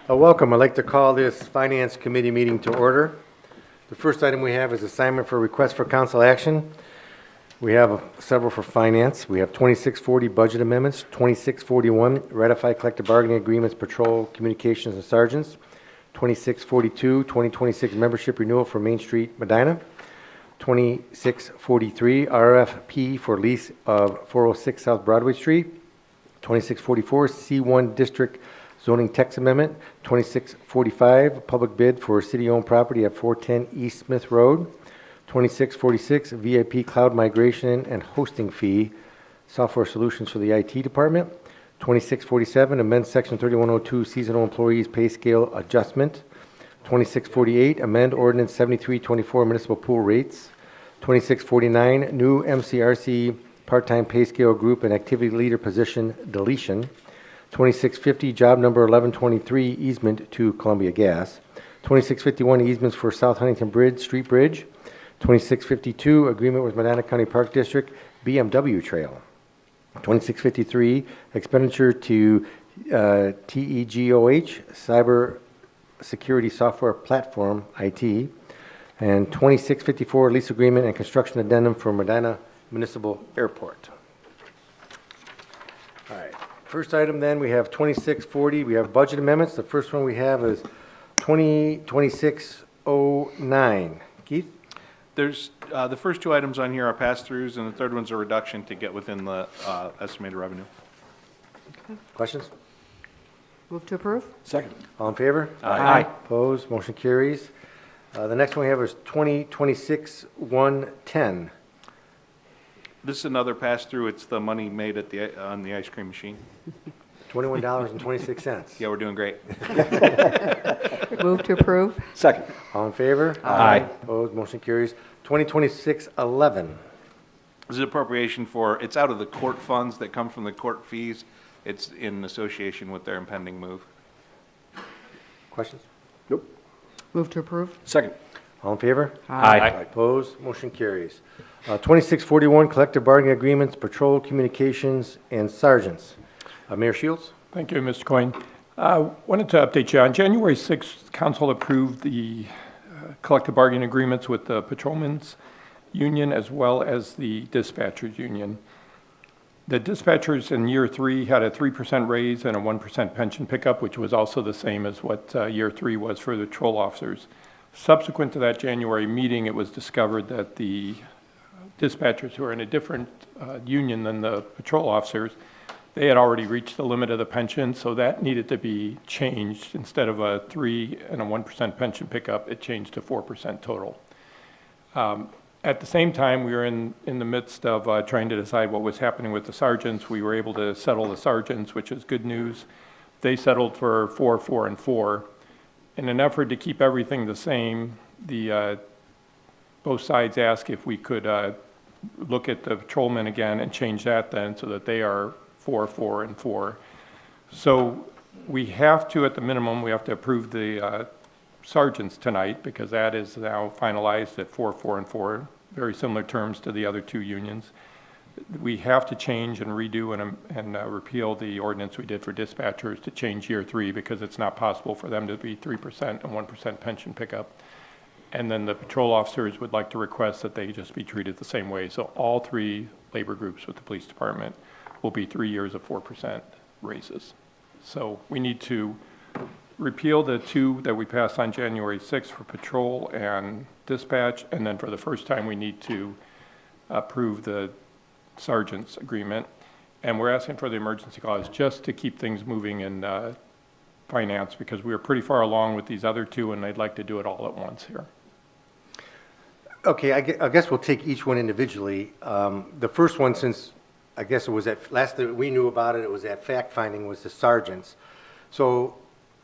Welcome. I'd like to call this Finance Committee meeting to order. The first item we have is assignment for request for council action. We have several for finance. We have 2640 budget amendments, 2641 ratify collective bargaining agreements, patrol, communications, and sergeants, 2642 2026 membership renewal for Main Street, Medina, 2643 RFP for lease of 406 South Broadway Street, 2644 C1 District Zoning Text Amendment, 2645 public bid for city-owned property at 410 East Smith Road, 2646 VIP cloud migration and hosting fee software solutions for the IT department, 2647 amend section 3102 seasonal employees pay scale adjustment, 2648 amend ordinance 7324 municipal pool rates, 2649 new MCRC part-time pay scale group and activity leader position deletion, 2650 job number 1123 easement to Columbia Gas, 2651 easements for South Huntington Bridge Street Bridge, 2652 agreement with Medina County Park District BMW Trail, 2653 expenditure to TEGOH Cyber Security Software Platform IT, and 2654 lease agreement and construction addendum for Medina Municipal Airport. All right. First item then, we have 2640. We have budget amendments. The first one we have is 2609. Keith? There's the first two items on here are pass-throughs, and the third one's a reduction to get within the estimated revenue. Questions? Move to approve? Second. All in favor? Aye. Opposed? Motion carries. The next one we have is 2026-110. This is another pass-through. It's the money made at on the ice cream machine. $21.26. Yeah, we're doing great. Move to approve? Second. All in favor? Aye. Opposed? Motion carries. 2026-11. This is appropriation for, it's out of the court funds that come from the court fees. It's in association with their impending move. Questions? Nope. Move to approve? Second. All in favor? Aye. Opposed? Motion carries. 2641, collective bargaining agreements, patrol, communications, and sergeants. Mayor Shields? Thank you, Mr. Coyne. Wanted to update you. On January 6th, council approved the collective bargaining agreements with the patrolmen's union as well as the dispatchers union. The dispatchers in year 3 had a 3% raise and a 1% pension pickup, which was also the same as what year 3 was for the patrol officers. Subsequent to that January meeting, it was discovered that the dispatchers who are in a different union than the patrol officers, they had already reached the limit of the pension, so that needed to be changed. Instead of a 3 and a 1% pension pickup, it changed to 4% total. At the same time, we were in the midst of trying to decide what was happening with the sergeants. We were able to settle the sergeants, which is good news. They settled for 4, 4, and 4. In an effort to keep everything the same, both sides asked if we could look at the patrolmen again and change that then so that they are 4, 4, and 4. So we have to, at the minimum, we have to approve the sergeants tonight because that is now finalized at 4, 4, and 4, very similar terms to the other two unions. We have to change and redo and repeal the ordinance we did for dispatchers to change year 3 because it's not possible for them to be 3% and 1% pension pickup. And then the patrol officers would like to request that they just be treated the same way. So all 3 labor groups with the police department will be 3 years of 4% raises. So we need to repeal the 2 that we passed on January 6th for patrol and dispatch. And then for the first time, we need to approve the sergeant's agreement. And we're asking for the emergency clause just to keep things moving in finance because we are pretty far along with these other 2 and they'd like to do it all at once here. Okay, I guess we'll take each one individually. The first one, since I guess it was at last that we knew about it, it was at fact finding, was the sergeants. So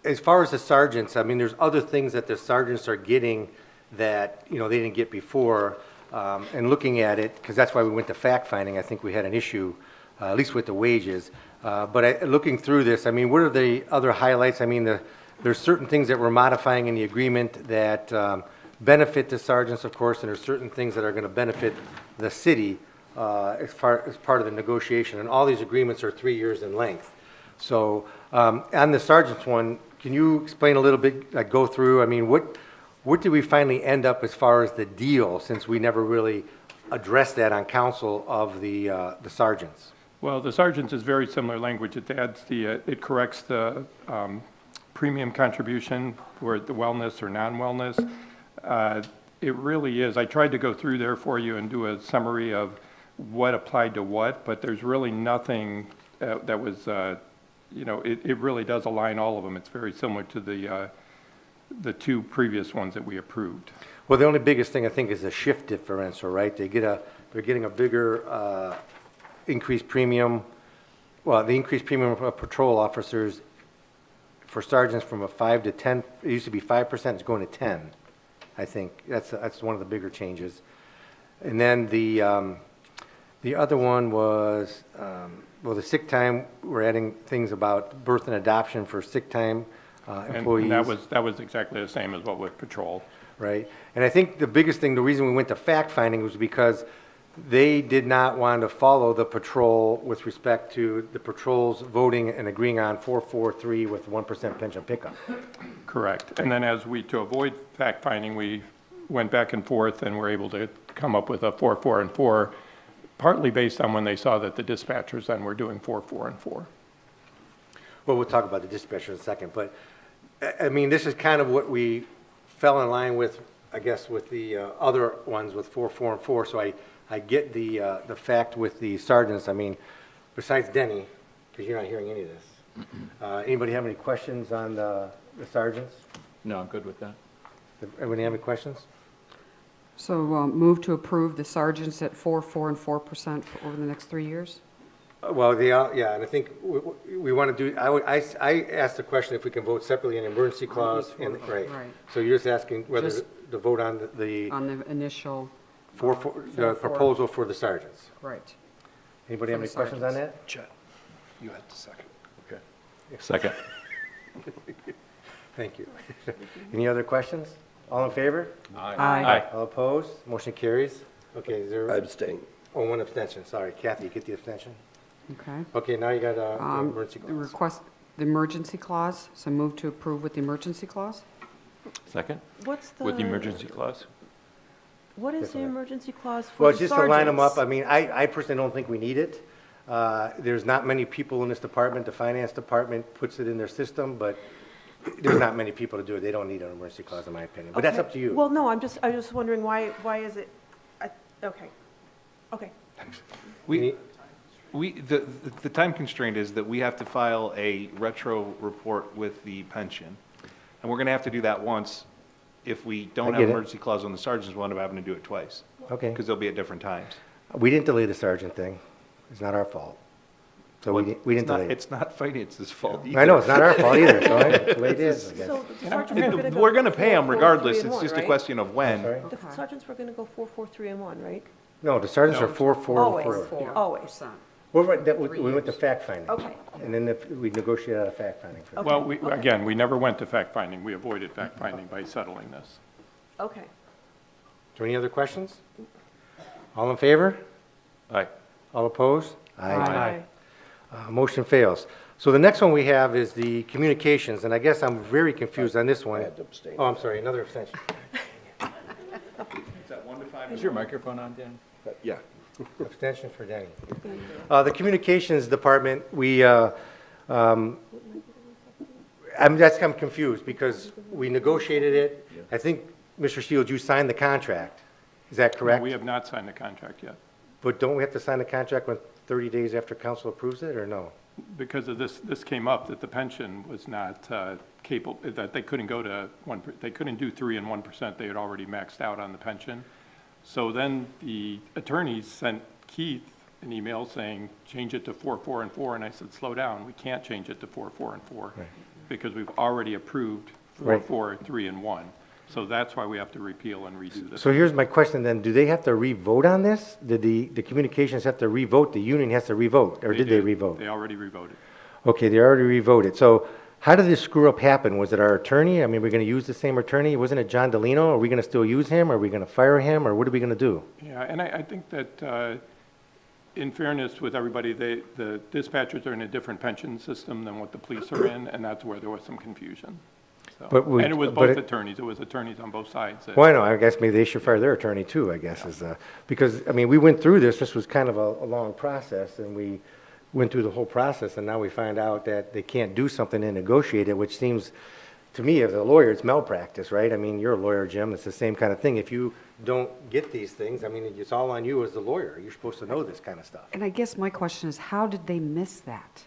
as far as the sergeants, I mean, there's other things that the sergeants are getting that, you know, they didn't get before. And looking at it, because that's why we went to fact finding, I think we had an issue, at least with the wages. But looking through this, I mean, what are the other highlights? I mean, there's certain things that we're modifying in the agreement that benefit the sergeants, of course, and there's certain things that are going to benefit the city as part of the negotiation. And all these agreements are 3 years in length. So, on the sergeant's one, can you explain a little bit, like, go through, I mean, what did we finally end up as far as the deal, since we never really addressed that on council of the sergeants? Well, the sergeants is very similar language. It adds it corrects the premium contribution for the wellness or non-wellness. It really is. I tried to go through there for you and do a summary of what applied to what, but there's really nothing that was, it really does align all of them. It's very similar to the two previous ones that we approved. Well, the only biggest thing I think is the shift differential, right? They're getting a bigger increased premium. Well, the increased premium of patrol officers for sergeants from a 5 to 10, it used to be 5%, it's going to 10. I think that's one of the bigger changes. And then the other one was, well, the sick time, we're adding things about birth and adoption for sick time employees. And that was exactly the same as what with patrol. Right? And I think the biggest thing, the reason we went to fact-finding was because they did not want to follow the patrol with respect to the patrols voting and agreeing on 443 with 1% pension pickup. Correct. And then to avoid fact-finding, we went back and forth and were able to come up with a 4, 4, and 4, partly based on when they saw that the dispatchers then were doing 4, 4, and 4. Well, we'll talk about the dispatcher in a second, but, I mean, this is kind of what we fell in line with, I guess, with the other ones with 4, 4, and 4, so I get the fact with the sergeants. I mean, besides Denny, because you're not hearing any of this. Anybody have any questions on the sergeants? No, I'm good with that. Anybody have any questions? So move to approve the sergeants at 4, 4, and 4% over the next 3 years? Well, yeah, and I think we want to do, I asked the question if we can vote separately an emergency clause, and, right. Right. So you're just asking whether Just- to vote on the On the initial, the proposal for the sergeants. right. Anybody have For any the questions on sergeants. that? Chet, you had the second. Okay. Second. Thank you. Any other questions? All in favor? Aye. All opposed? Motion carries. Okay, is there? Abstain. Oh, one abstention, sorry. Kathy, you get the abstention? Okay. Okay, now you got the emergency The clause. request, the emergency clause, so move to approve with the emergency clause? Second? What's the? With the emergency clause? What is the Definitely. emergency clause for Well, the it's just to line them up. I sergeants? mean, I personally don't think we need it. There's not many people in this department. The finance department puts it in their system, but there's not many people to do it. They don't need an emergency clause, in my opinion. But that's Okay. up to you. Well, no, I'm just wondering why is it, okay, okay. The time constraint is that we have to file a retro report with the pension. And we're going to have to do that once. If we don't I have get it. emergency clause on the sergeants, we'll end up having to do it twice. Okay. Because they'll be at different times. We didn't delay the sergeant thing. It's not our fault. So we didn't It's not- delay it. It's not finance's fault either. I know, it's not our fault either, so it's the way it is, I guess. So the sergeants were going to go. We're going to pay them 4, 4, regardless. 3, and It's 1, just a right? question of when. Sorry? The sergeants were going to go 4, 4, 3, and 1, right? No, the sergeants are 4, 4, and Always. 4. Always. We went to fact finding. Okay. And then we negotiated out a fact finding for that. Well, again, we never went to fact-finding. We avoided fact-finding by settling this. Okay. Is there any other questions? All in favor? Aye. All opposed? Aye. Motion fails. So the next one we have is the communications, and I guess I'm very confused on this one. I had to abstain. Oh, I'm sorry, another abstention. Is your microphone on, Dan? Yeah. Abstention for Danny. The communications department, I'm confused because we negotiated it. I think, Mr. Shields, you signed the contract. Is that correct? We have not signed the contract yet. But don't we have to sign the contract when 30 days after council approves it, or no? Because of this came up, that the pension was not capable, that they couldn't go to they couldn't do 3 and 1%. They had already maxed out on the pension. So then the attorneys sent Keith an email saying, change it to 4, 4, and 4. And I said, slow down, we can't change it to 4, 4, and 4. Because we've already approved 4, Right. 4, 3, and 1. So that's why we have to repeal and redo this. So here's my question then, do they have to re-vote on this? Did the communications have to re-vote, the union has to re-vote, or did they re-vote? They already re-voted. Okay, they already re-voted, so how did this screw-up happen? Was it our attorney? I mean, we're gonna use the same attorney, wasn't it John Delino? Are we gonna still use him, are we gonna fire him, or what are we gonna do? Yeah, and I think that In fairness with everybody, the dispatchers are in a different pension system than what the police are in, and that's where there was some confusion. So, But we- and it was but both it- attorneys, it was attorneys on both sides. that- Well, I know, I guess maybe they should fire their attorney too, I guess, because, I mean, we went through this was kind of a long process, and we went through the whole process, and now we find out that they can't do something and negotiate it, which seems, to me, as a lawyer, it's malpractice, right? I mean, you're a lawyer, Jim, it's the same kind of thing. If you don't get these things, I mean, it's all on you as the lawyer. You're supposed to know this kind of stuff. And I guess my question is, how did they miss that?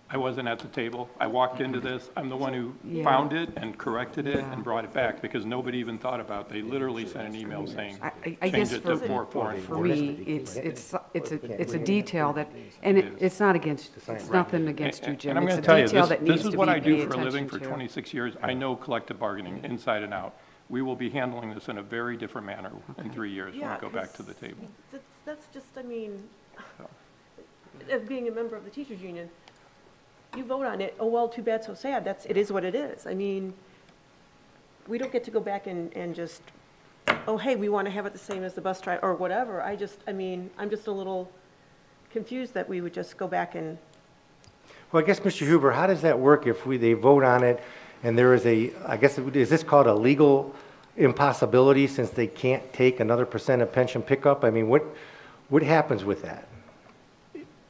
I wasn't at the table. I walked into this. I'm the one who Yeah. found it and corrected it Yeah. and brought it back because nobody even thought about it. They literally sent an email saying, I change guess it to for- 4-4 and For 4. me, it's a detail that, and it's not against, it's nothing against you, Jim. And I'm It's going a to tell you, detail that this needs is to what be I do paid for a living attention for to. 26 years. I know collective bargaining inside and out. We will be handling this in a very different manner in 3 years when Yeah, we go back to 'cause the table. That's just, I mean, being a member of the teachers union, you vote on it, oh, well, too bad, so sad, it is what it is. I mean, we don't get to go back and just, oh, hey, we want to have it the same as the bus driver, or whatever. I'm just a little confused that we would just go back and, Well, I guess, Mr. Huber, how does that work if they vote on it and there is I guess, is this called a legal impossibility since they can't take another % of pension pickup? I mean, what happens with that?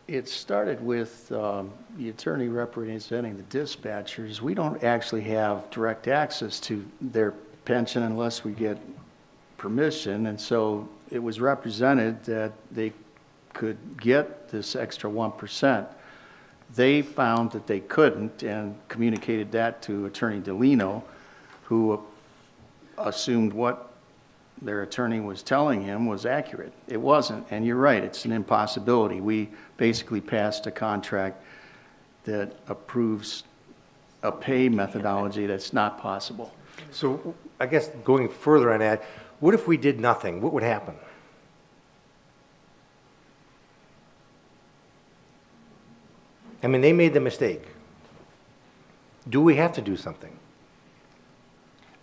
It started with the attorney representing the dispatchers. We don't actually have direct access to their pension unless we get permission, and so it was represented that they could get this extra 1%. They found that they couldn't and communicated that to Attorney Delino, who assumed what their attorney was telling him was accurate. It wasn't, and you're right, it's an impossibility. We basically passed a contract that approves a pay methodology that's not possible. So I guess going further on that, what if we did nothing? What would happen? I mean, they made the mistake. Do we have to do something?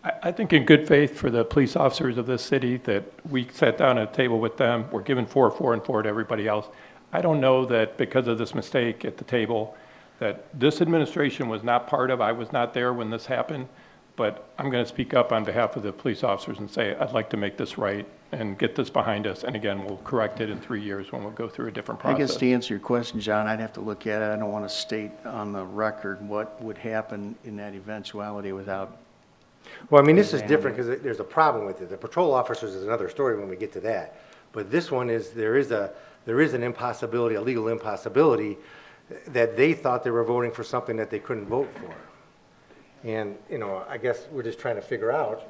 I think in good faith for the police officers of this city that we sat down at a table with them, we're giving 4, 4, and 4 to everybody else. I don't know that because of this mistake at the table, that this administration was not part of, I was not there when this happened, but I'm going to speak up on behalf of the police officers and say, I'd like to make this right and get this behind us. And again, we'll correct it in 3 years when we'll go through a different I process. guess to answer your question, John, I'd have to look at it. I don't want to state on the record what would happen in that eventuality without. Well, I mean, this is different because there's a problem with it. The patrol officers is another story when we get to that. But this one is, there is an impossibility, a legal impossibility, that they thought they were voting for something that they couldn't vote for. And, I guess we're just trying to figure out,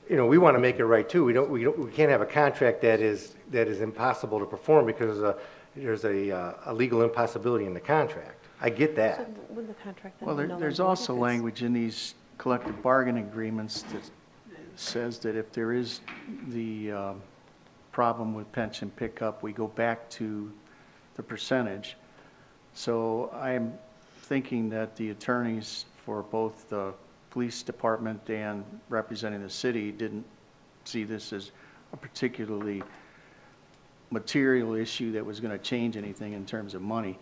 we want to make it right too. We can't have a contract that is impossible to perform because there's a legal impossibility in the contract. I get so that. when the contract then Well, be null and there's void also if it's- language in these collective bargaining agreements that says that if there is the problem with pension pickup, we go back to the percentage. So I'm thinking that the attorneys for both the police department and representing the city didn't see this as a particularly material issue that was going to change anything in terms of money.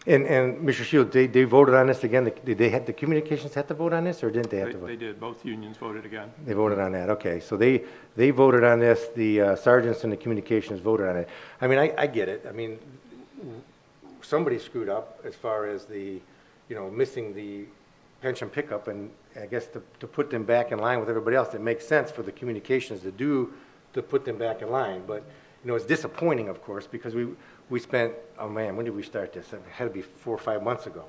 And Mr. Shields, they voted on this again. Did the communications have to vote on this or didn't they have to vote? They did, both unions voted again. They voted on that, okay. So they voted on this, the sergeants and the communications voted on it. I mean, I get it. I mean, somebody screwed up as far as the, missing the pension pickup, and I guess to put them back in line with everybody else, it makes sense for the communications to put them back in line. But, it's disappointing, of course, because we spent, oh man, when did we start this? It had to be 4 or 5 months ago.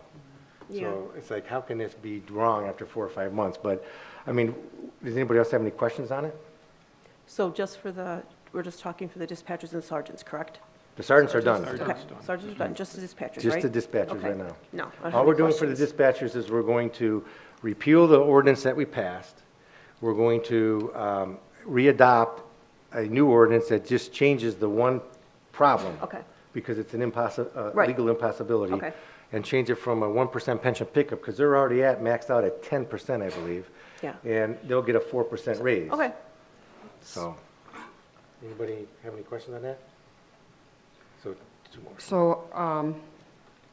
So it's like, how can this be wrong after 4 or 5 months? But, I mean, does anybody else have any questions on it? So we're just talking for the dispatchers and sergeants, correct? The sergeants are done. Sergeants. Okay, Sergeants done. sergeants are done, just the dispatchers, Just right? the dispatchers Okay. right now. No. I don't have All we're any doing for the questions. dispatchers is we're going to repeal the ordinance that we passed. We're going to re-adopt a new ordinance that just changes the one problem. Okay. Because it's an Right. legal impossibility. Okay. And change it from a 1% pension pickup, because they're already maxed out at 10%, I believe. Yeah. And they'll get a 4% raise. Okay. So, anybody have any questions on that? So, two more. So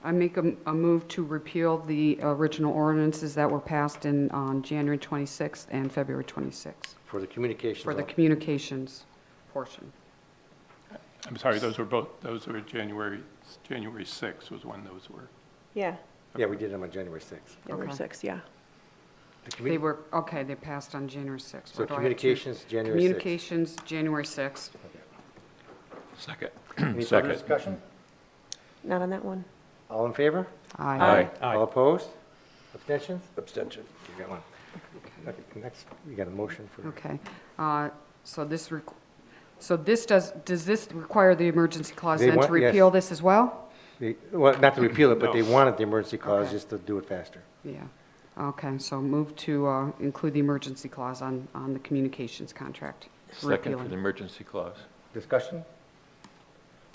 I make a move to repeal the original ordinances that were passed on January 26th and February 26th For the communications. for the only. communications portion. I'm sorry, those were January 6th was when those were. Yeah, Yeah, we did them on January 6th. January Okay. 6th, yeah. The They commu- were, okay, they passed on January 6th. So What do I have to- communications, January 6th. Communications, January 6th. Second. Any further Second. discussion? Not on that one. All in favor? Aye. All opposed? Abstentions? Abstention. You got one. Okay, next, we got a motion for, Okay. So this, does this require the emergency clause They then to want- yes. repeal this as well? well, not to repeal it, but No. they wanted the emergency clause Okay. just to do it faster. Yeah. Okay, so move to include the emergency clause on the communications contract. Second for Repealing. the emergency clause. Discussion?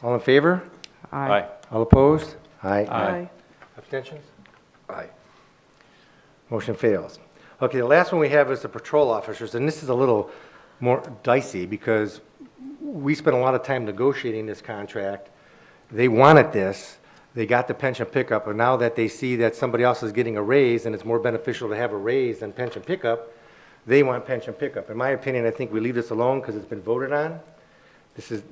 All in favor? Aye. All opposed? Aye. Abstentions? Aye. Motion fails. Okay, the last one we have is the patrol officers, and this is a little more dicey because we spent a lot of time negotiating this contract. They wanted this, they got the pension pickup, and now that they see that somebody else is getting a raise and it's more beneficial to have a raise than pension pickup, they want pension pickup. In my opinion, I think we leave this alone because it's been voted on. This is,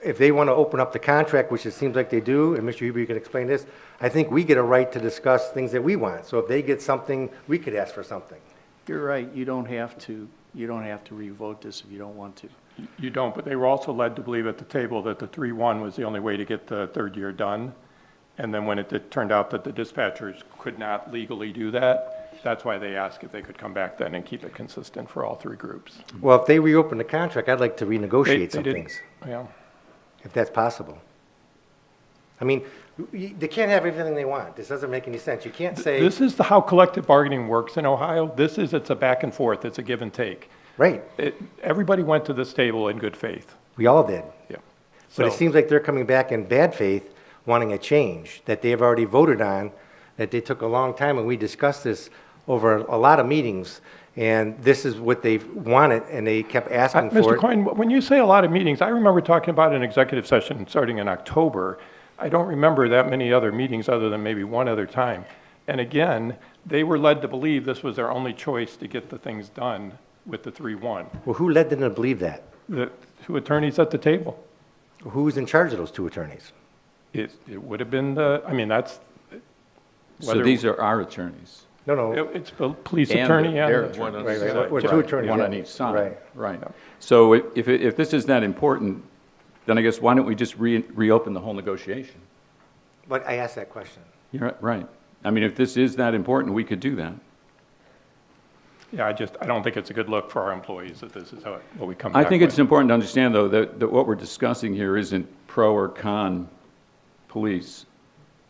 if they want to open up the contract, which it seems like they do, and Mr. Huber, you can explain this, I think we get a right to discuss things that we want. So if they get something, we could ask for something. You're right, you don't have to revote this if you don't want to. You don't, but they were also led to believe at the table that the 3-1 was the only way to get the third year done. And then when it turned out that the dispatchers could not legally do that, that's why they asked if they could come back then and keep it consistent for all three groups. Well, if they reopen the contract, I'd like to renegotiate some didn't- things, Yeah. if that's possible. I mean, they can't have everything they want. This doesn't make any sense. You can't say, This is how collective bargaining works in Ohio. It's a back and forth, it's a give and take. right, Everybody went to this table in good faith. we all did. Yeah. But it So- seems like they're coming back in bad faith, wanting a change that they have already voted on, that they took a long time, and we discussed this over a lot of meetings, and this is what they wanted, and they kept asking for Mr. it. Coyne, when you say a lot of meetings, I remember talking about an executive session starting in October. I don't remember that many other meetings other than maybe one other time. And again, they were led to believe this was their only choice to get the things done with the 3-1. Well, who led them to believe that? The two attorneys at the table. Who's in charge of those two attorneys? It would have been that's. So whether- these are our attorneys. No. It's the police And attorney and. they're the one on Right, each right, side. we're two attorneys, One yeah. on each side. Right. Right. So if this is that important, then I guess why don't we just reopen the whole negotiation? But I asked that question. You're right. I mean, if this is that important, we could do that. Yeah, I don't think it's a good look for our employees that this is what we come back I think it's with. important to understand, though, that what we're discussing here isn't pro or con police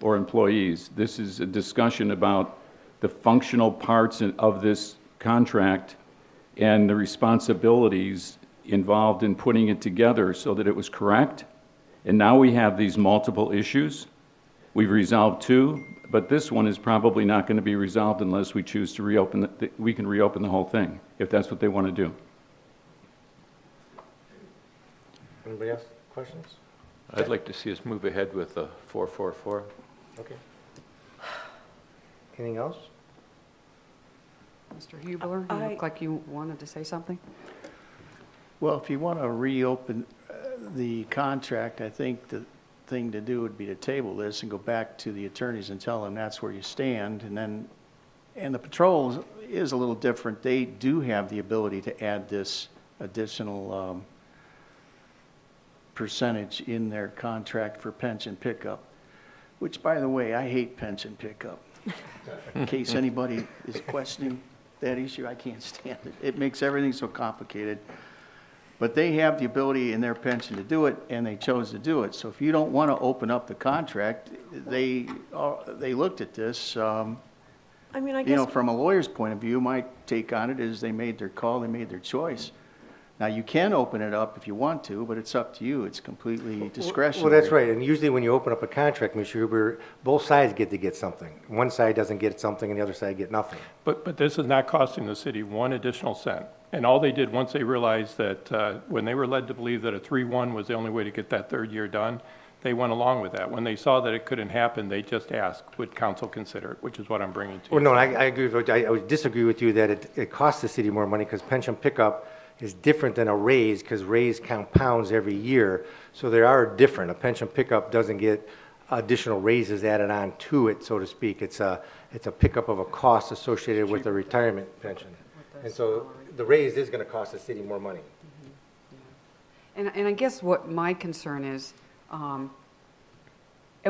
or employees. This is a discussion about the functional parts of this contract and the responsibilities involved in putting it together so that it was correct. And now we have these multiple issues. We've resolved two, but this one is probably not going to be resolved unless we choose to reopen, we can reopen the whole thing, if that's what they want to do. Anybody else questions? I'd like to see us move ahead with the 444. Okay. Anything else? Mr. Hubler, you look like you wanted to say something? Well, if you want to reopen the contract, I think the thing to do would be to table this and go back to the attorneys and tell them that's where you stand. And the patrol is a little different. They do have the ability to add this additional percentage in their contract for pension pickup, which, by the way, I hate pension pickup. In case anybody is questioning that issue, I can't stand it. It makes everything so complicated. But they have the ability in their pension to do it, and they chose to do it. So if you don't want to open up the contract, they looked at this. I mean, I guess, From a lawyer's point of view, my take on it is they made their call, they made their choice. Now, you can open it up if you want to, but it's up to you. It's completely discretionary. Well, that's right, and usually when you open up a contract, Mr. Huber, both sides get to get something. One side doesn't get something and the other side get nothing. But this is not costing the city one additional cent. And all they did, once they realized that, when they were led to believe that a 3-1 was the only way to get that third year done, they went along with that. When they saw that it couldn't happen, they just asked, would council consider it, which is what I'm bringing to you. Well, no, I agree with, I would disagree with you that it costs the city more money because pension pickup is different than a raise because raise compounds every year. So they are different. A pension pickup doesn't get additional raises added on to it, so to speak. It's a pickup of a cost associated with a retirement pension. And so the raise is going to cost the city more money. And I guess what my concern is, and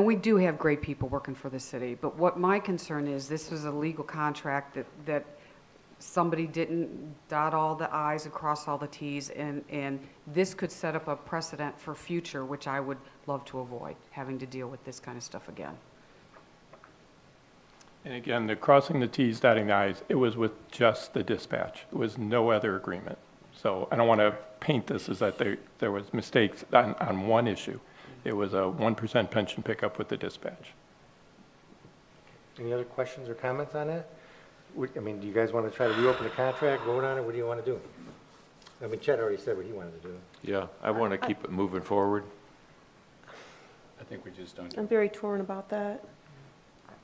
we do have great people working for the city, but what my concern is, this was a legal contract that somebody didn't dot all the i's and cross all the t's, and this could set up a precedent for future, which I would love to avoid, having to deal with this kind of stuff again. And again, the crossing the Ts, dotting the Is, it was with just the dispatch. It was no other agreement. So I don't want to paint this as that there was mistakes on one issue. It was a 1% pension pickup with the dispatch. Any other questions or comments on that? I mean, do you guys want to try to reopen the contract, vote on it? What do you want to do? I mean, Chet already said what he wanted to do. Yeah, I want to keep it moving forward. I think we just don't. I'm very torn about that.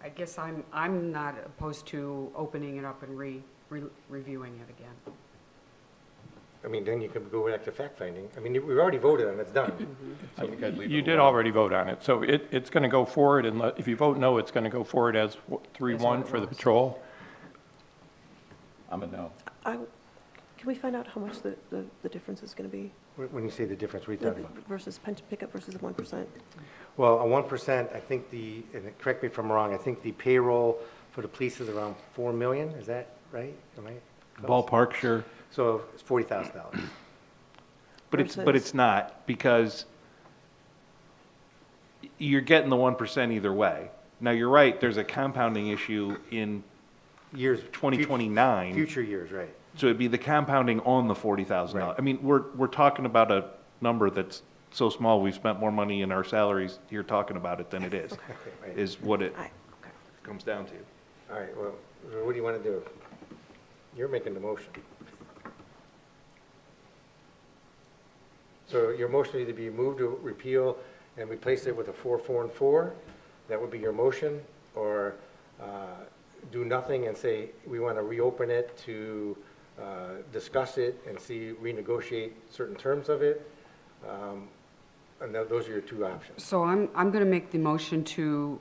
I guess I'm not opposed to opening it up and reviewing it again. I mean, then you could go back to fact finding. I mean, we've already voted on it, it's done. I think I'd leave it You did alone. already vote on it, so it's going to go forward, and if you vote no, it's going to go forward as 3-1 for the patrol. I'm a no. Can we find out how much the difference is going to be When you say the difference, what are you talking about? versus pension pickup versus the 1%? Well, a 1%, I think and correct me if I'm wrong, I think the payroll for the police is around 4 million, is that right? Am I close? Ballpark, sure. So it's $40,000. But Versus- it's not, because you're getting the 1% either way. Now, you're right, there's a compounding issue in Years. 2029. Future years, right. So it'd be the compounding on the $40,000. Right. I mean, we're talking about a number that's so small, we've spent more money in our salaries here talking about it than it is, Right. is what it Okay. comes down to. All right, well, what do you want to do? You're making the motion. So your motion would either be moved to repeal and replace it with a 4, 4, and 4. That would be your motion, or do nothing and say, we want to reopen it to discuss it and see, renegotiate certain terms of it. And those are your two options. So I'm going to make the motion to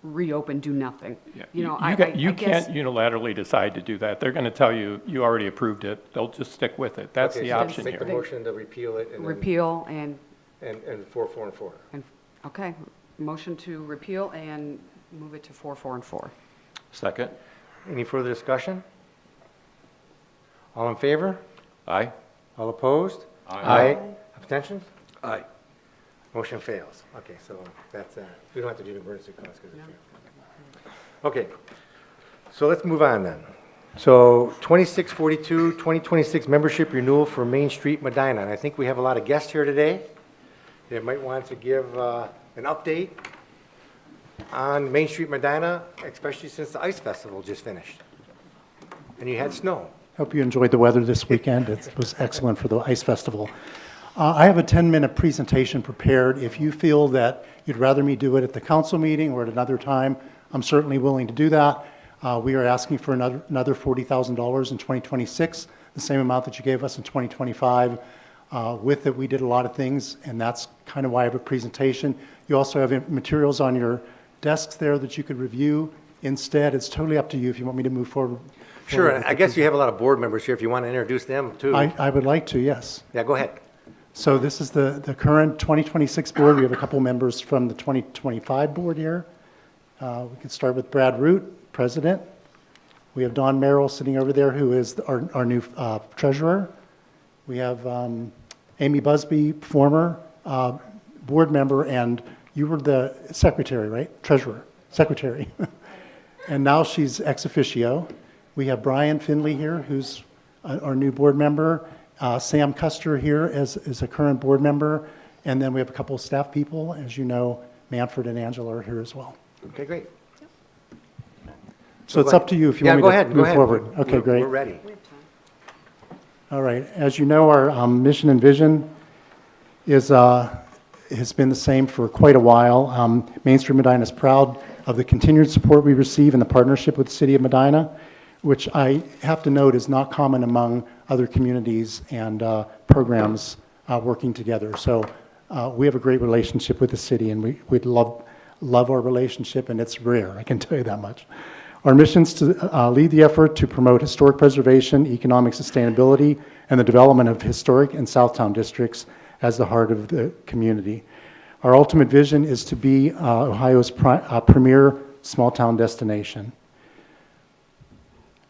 reopen, do nothing. Yeah. You know, You guess- can't unilaterally decide to do that. They're going to tell you, you already approved it. They'll just stick with it. That's Okay, the so option Make the here. motion to repeal it and then, Repeal and, and 4, 4, and 4. okay, motion to repeal and move it to 4, 4, and 4. Second? Any further discussion? All in favor? Aye? All opposed? Aye. Abstentions? Aye. Motion fails. Okay, so that's, we don't have to do the emergency clause because it failed. Okay, so let's move on then. So 2642, 2026 membership renewal for Main Street Medina. And I think we have a lot of guests here today that might want to give an update on Main Street Medina, especially since the Ice Festival just finished. And you had snow. Hope you enjoyed the weather this weekend. It was excellent for the Ice Festival. I have a 10-minute presentation prepared. If you feel that you'd rather me do it at the council meeting or at another time, I'm certainly willing to do that. We are asking for another $40,000 in 2026, the same amount that you gave us in 2025. With it, we did a lot of things, and that's kind of why I have a presentation. You also have materials on your desks there that you could review. Instead, it's totally up to you if you want me to move forward. Sure, and I guess you have a lot of board members here if you want to introduce them too. I would like to, yes. Yeah, go ahead. So this is the current 2026 board. We have a couple members from the 2025 board here. We can start with Brad Root, president. We have Don Merrill sitting over there, who is our new treasurer. We have Amy Busby, former board member, and you were the secretary, right? Treasurer, secretary. And now she's ex officio. We have Brian Finley here, who's our new board member. Sam Custer here is a current board member. And then we have a couple of staff people. As you know, Manfred and Angela are here as well. Okay, great. So it's up to you if you Yeah, want go me ahead, to go move ahead. forward. Okay, We're great. ready. All right. As you know, our mission and vision is has been the same for quite a while. Main Street Medina is proud of the continued support we receive in the partnership with the City of Medina, which I have to note is not common among other communities and programs working together. So we have a great relationship with the city, and we'd love our relationship, and it's rare, I can tell you that much. Our mission is to lead the effort to promote historic preservation, economic sustainability, and the development of historic and Southtown districts as the heart of the community. Our ultimate vision is to be Ohio's premier small-town destination.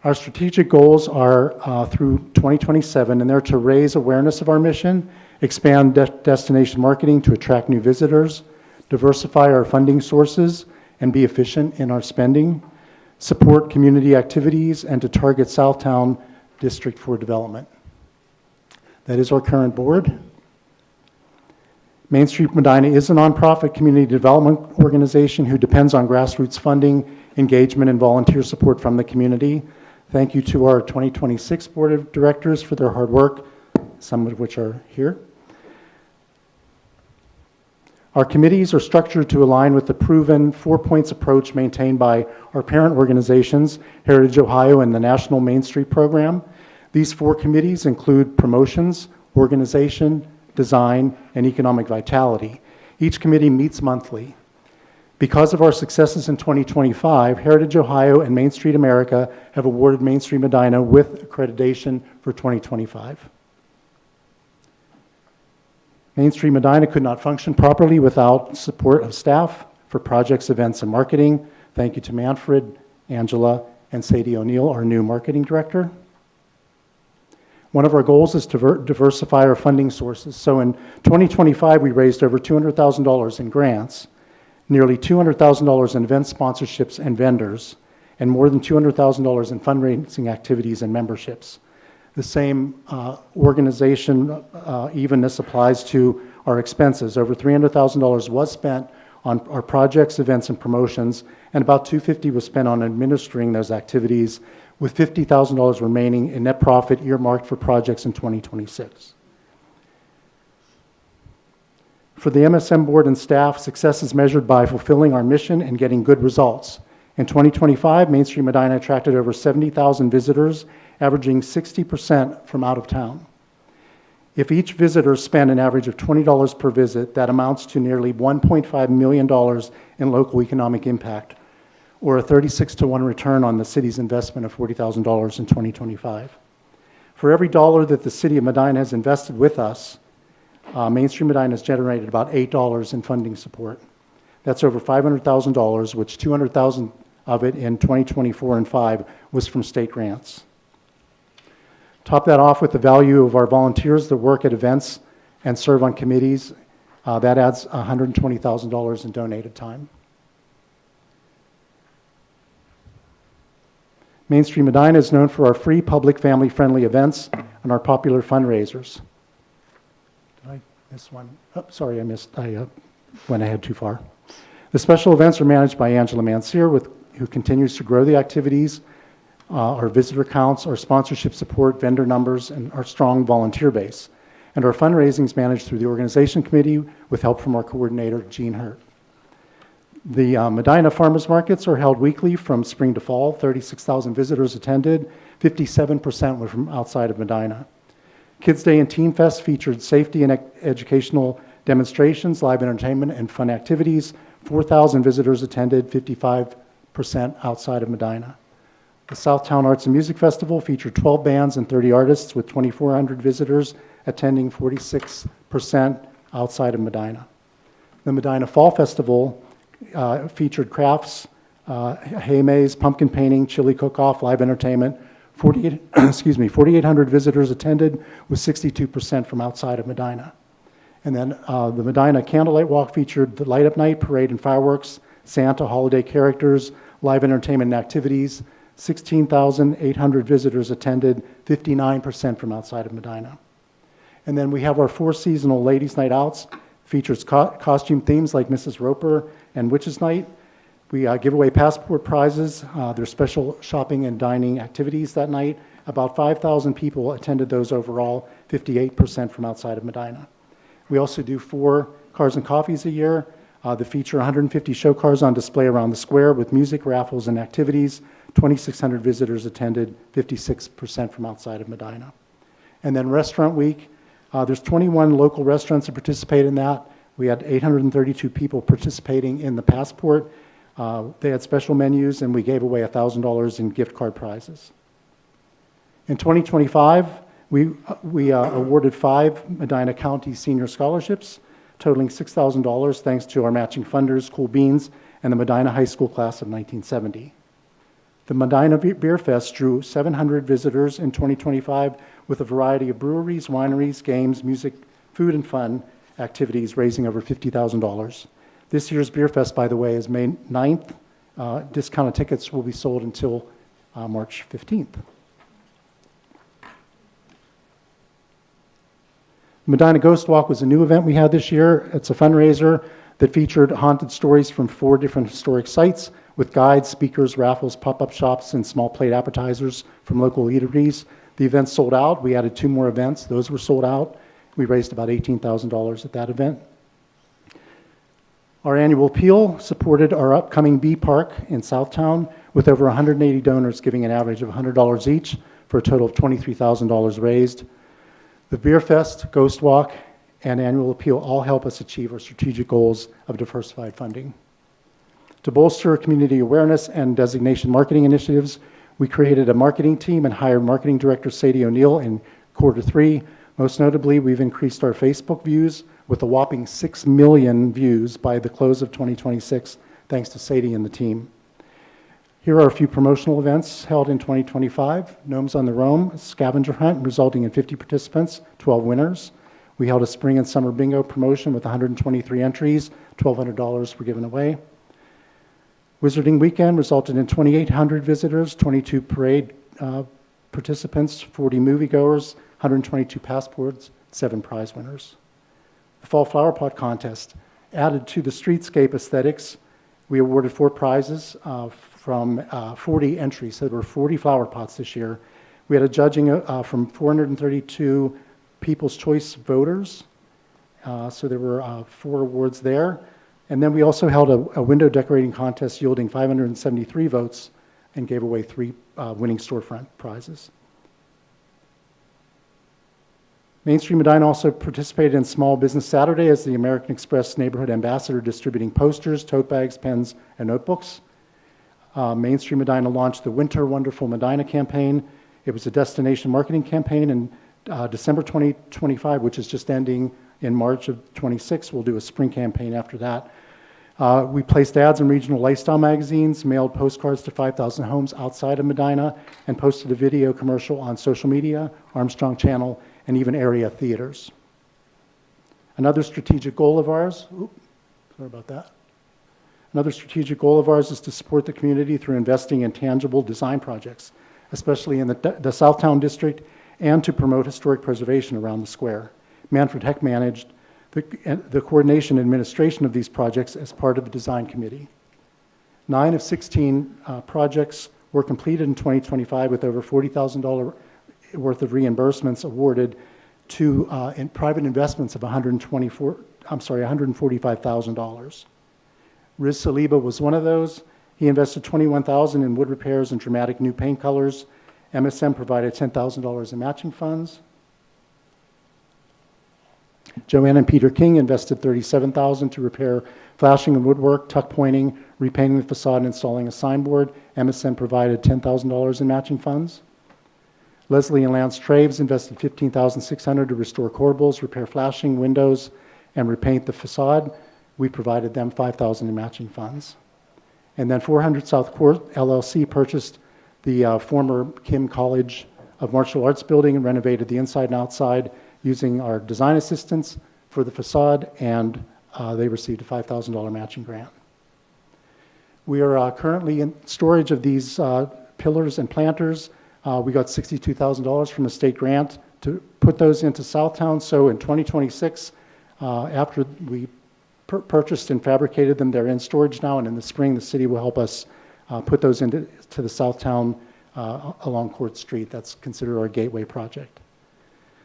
Our strategic goals are through 2027, and they're to raise awareness of our mission, expand destination marketing to attract new visitors, diversify our funding sources and be efficient in our spending, support community activities, and to target Southtown District for development. That is our current board. Main Street Medina is a nonprofit community development organization who depends on grassroots funding, engagement, and volunteer support from the community. Thank you to our 2026 Board of Directors for their hard work, some of which are here. Our committees are structured to align with the proven 4-points approach maintained by our parent organizations, Heritage Ohio and the National Main Street Program. These 4 committees include promotions, organization, design, and economic vitality. Each committee meets monthly. Because of our successes in 2025, Heritage Ohio and Main Street America have awarded Main Street Medina with accreditation for 2025. Main Street Medina could not function properly without support of staff for projects, events, and marketing. Thank you to Manfred, Angela, and Sadie O'Neill, our new marketing director. One of our goals is to diversify our funding sources. So in 2025, we raised over $200,000 in grants, nearly $200,000 in event sponsorships and vendors, and more than $200,000 in fundraising activities and memberships. The same organization evenness applies to our expenses. Over $300,000 was spent on our projects, events, and promotions, and about $250,000 was spent on administering those activities, with $50,000 remaining in net profit earmarked for projects in 2026. For the MSM board and staff, success is measured by fulfilling our mission and getting good results. In 2025, Main Street Medina attracted over 70,000 visitors, averaging 60% from out of town. If each visitor spent an average of $20 per visit, that amounts to nearly $1.5 million in local economic impact, or a 36-to-1 return on the city's investment of $40,000 in 2025. For every dollar that the city of Medina has invested with us, Main Street Medina has generated about $8 in funding support. That's over $500,000, which $200,000 of it in 2024 and 5 was from state grants. Top that off with the value of our volunteers that work at events and serve on committees. That adds $120,000 in donated time. Main Street Medina is known for our free, public, family-friendly events and our popular fundraisers. Did I miss one? Oh, sorry, I went ahead too far. The special events are managed by Angela Mancier, who continues to grow the activities, our visitor counts, our sponsorship support, vendor numbers, and our strong volunteer base. And our fundraising is managed through the organization committee with help from our coordinator, Gene Hurt. The Medina Farmers Markets are held weekly from spring to fall. 36,000 visitors attended. 57% were from outside of Medina. Kids Day and Teen Fest featured safety and educational demonstrations, live entertainment, and fun activities. 4,000 visitors attended, 55% outside of Medina. The Southtown Arts and Music Festival featured 12 bands and 30 artists with 2,400 visitors attending, 46% outside of Medina. The Medina Fall Festival featured crafts, hay maze, pumpkin painting, chili cook-off, live entertainment. 4,800 visitors attended, with 62% from outside of Medina. And then the Medina Candlelight Walk featured the Light Up Night, parade and fireworks, Santa, holiday characters, live entertainment and activities. 16,800 visitors attended, 59% from outside of Medina. And then we have our 4 seasonal Ladies' Night Outs, features costume themes like Mrs. Roper and Witches' Night. We give away passport prizes. There's special shopping and dining activities that night. About 5,000 people attended those overall, 58% from outside of Medina. We also do 4 cars and coffees a year that feature 150 show cars on display around the square with music, raffles, and activities. 2,600 visitors attended, 56% from outside of Medina. And then Restaurant Week, there's 21 local restaurants that participate in that. We had 832 people participating in the Passport. They had special menus, and we gave away $1,000 in gift card prizes. In 2025, we awarded 5 Medina County senior scholarships, totaling $6,000 thanks to our matching funders, Cool Beans, and the Medina High School class of 1970. The Medina Beer Fest drew 700 visitors in 2025 with a variety of breweries, wineries, games, music, food, and fun activities, raising over $50,000. This year's Beer Fest, by the way, is May 9th. Discounted tickets will be sold until March 15th. Medina Ghost Walk was a new event we had this year. It's a fundraiser that featured haunted stories from 4 different historic sites with guides, speakers, raffles, pop-up shops, and small plate appetizers from local eateries. The event sold out. We added 2 more events. Those were sold out. We raised about $18,000 at that event. Our annual appeal supported our upcoming Bee Park in Southtown with over 180 donors giving an average of $100 each for a total of $23,000 raised. The Beer Fest, Ghost Walk, and annual appeal all help us achieve our strategic goals of diversified funding. To bolster community awareness and designation marketing initiatives, we created a marketing team and hired marketing director Sadie O'Neill in Q3. Most notably, we've increased our Facebook views with a whopping 6 million views by the close of 2026, thanks to Sadie and the team. Here are a few promotional events held in 2025. Gnomes on the Roam, a scavenger hunt resulting in 50 participants, 12 winners. We held a spring and summer bingo promotion with 123 entries, $1,200 were given away. Wizarding Weekend resulted in 2,800 visitors, 22 parade participants, 40 moviegoers, 122 passports, 7 prize winners. The Fall Flower Pot Contest added to the streetscape aesthetics. We awarded 4 prizes from 40 entries, so there were 40 flower pots this year. We had a judging from 432 People's Choice voters, so there were 4 awards there. And then we also held a window decorating contest yielding 573 votes and gave away 3 winning storefront prizes. Mainstream Medina also participated in Small Business Saturday as the American Express neighborhood ambassador, distributing posters, tote bags, pens, and notebooks. Mainstream Medina launched the Winter Wonderful Medina campaign. It was a destination marketing campaign in December 2025, which is just ending in March of 26. We'll do a spring campaign after that. We placed ads in regional lifestyle magazines, mailed postcards to 5,000 homes outside of Medina, and posted a video commercial on social media, Armstrong Channel, and even area theaters. Another strategic goal of ours, sorry about that. Another strategic goal of ours is to support the community through investing in tangible design projects, especially in the Southtown district, and to promote historic preservation around the square. Manfred Heck managed the coordination and administration of these projects as part of the design committee. 9 of 16 projects were completed in 2025 with over $40,000 worth of reimbursements awarded to in private investments of $145,000. Riz Saliba was one of those. He invested $21,000 in wood repairs and dramatic new paint colors. MSM provided $10,000 in matching funds. Joanne and Peter King invested $37,000 to repair flashing and woodwork, tuck pointing, repainting the facade, and installing a signboard. MSM provided $10,000 in matching funds. Leslie and Lance Traves invested $15,600 to restore corbels, repair flashing, windows, and repaint the facade. We provided them $5,000 in matching funds. And then 400 South Court LLC purchased the former Kim College of Martial Arts building and renovated the inside and outside using our design assistance for the facade, and they received a $5,000 matching grant. We are currently in storage of these pillars and planters. We got $62,000 from a state grant to put those into Southtown. So in 2026, after we purchased and fabricated them, they're in storage now, and in the spring, the city will help us put those into the Southtown along Court Street. That's considered our gateway project.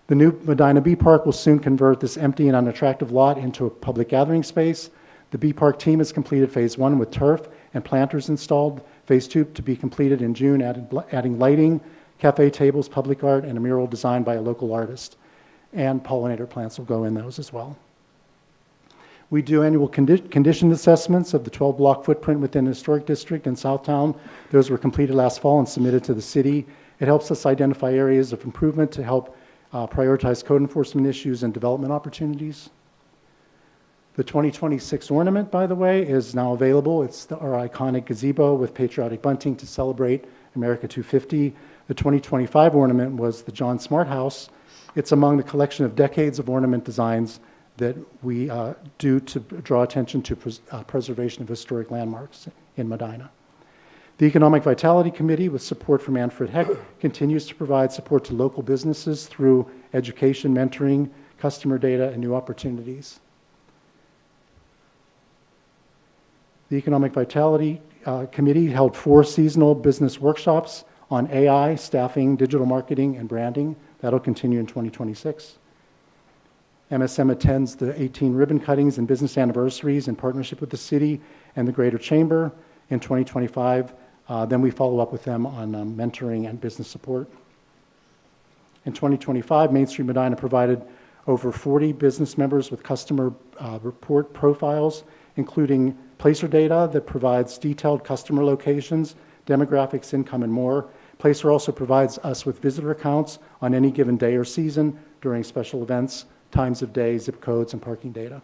The new Medina Bee Park will soon convert this empty and unattractive lot into a public gathering space. The Bee Park team has completed Phase 1 with turf and planters installed. Phase 2 to be completed in June, adding lighting, cafe tables, public art, and a mural designed by a local artist. And pollinator plants will go in those as well. We do annual condition assessments of the 12-block footprint within the historic district in Southtown. Those were completed last fall and submitted to the city. It helps us identify areas of improvement to help prioritize code enforcement issues and development opportunities. The 2026 ornament, by the way, is now available. It's our iconic gazebo with patriotic bunting to celebrate America 250. The 2025 ornament was the John Smart House. It's among the collection of decades of ornament designs that we do to draw attention to preservation of historic landmarks in Medina. The Economic Vitality Committee, with support from Manfred Heck, continues to provide support to local businesses through education, mentoring, customer data, and new opportunities. The Economic Vitality Committee held 4 seasonal business workshops on AI, staffing, digital marketing, and branding. That'll continue in 2026. MSM attends the 18 ribbon cuttings and business anniversaries in partnership with the city and the Greater Chamber in 2025. Then we follow up with them on mentoring and business support. In 2025, Main Street Medina provided over 40 business members with customer report profiles, including Placer data that provides detailed customer locations, demographics, income, and more. Placer also provides us with visitor counts on any given day or season during special events, times of day, zip codes, and parking data.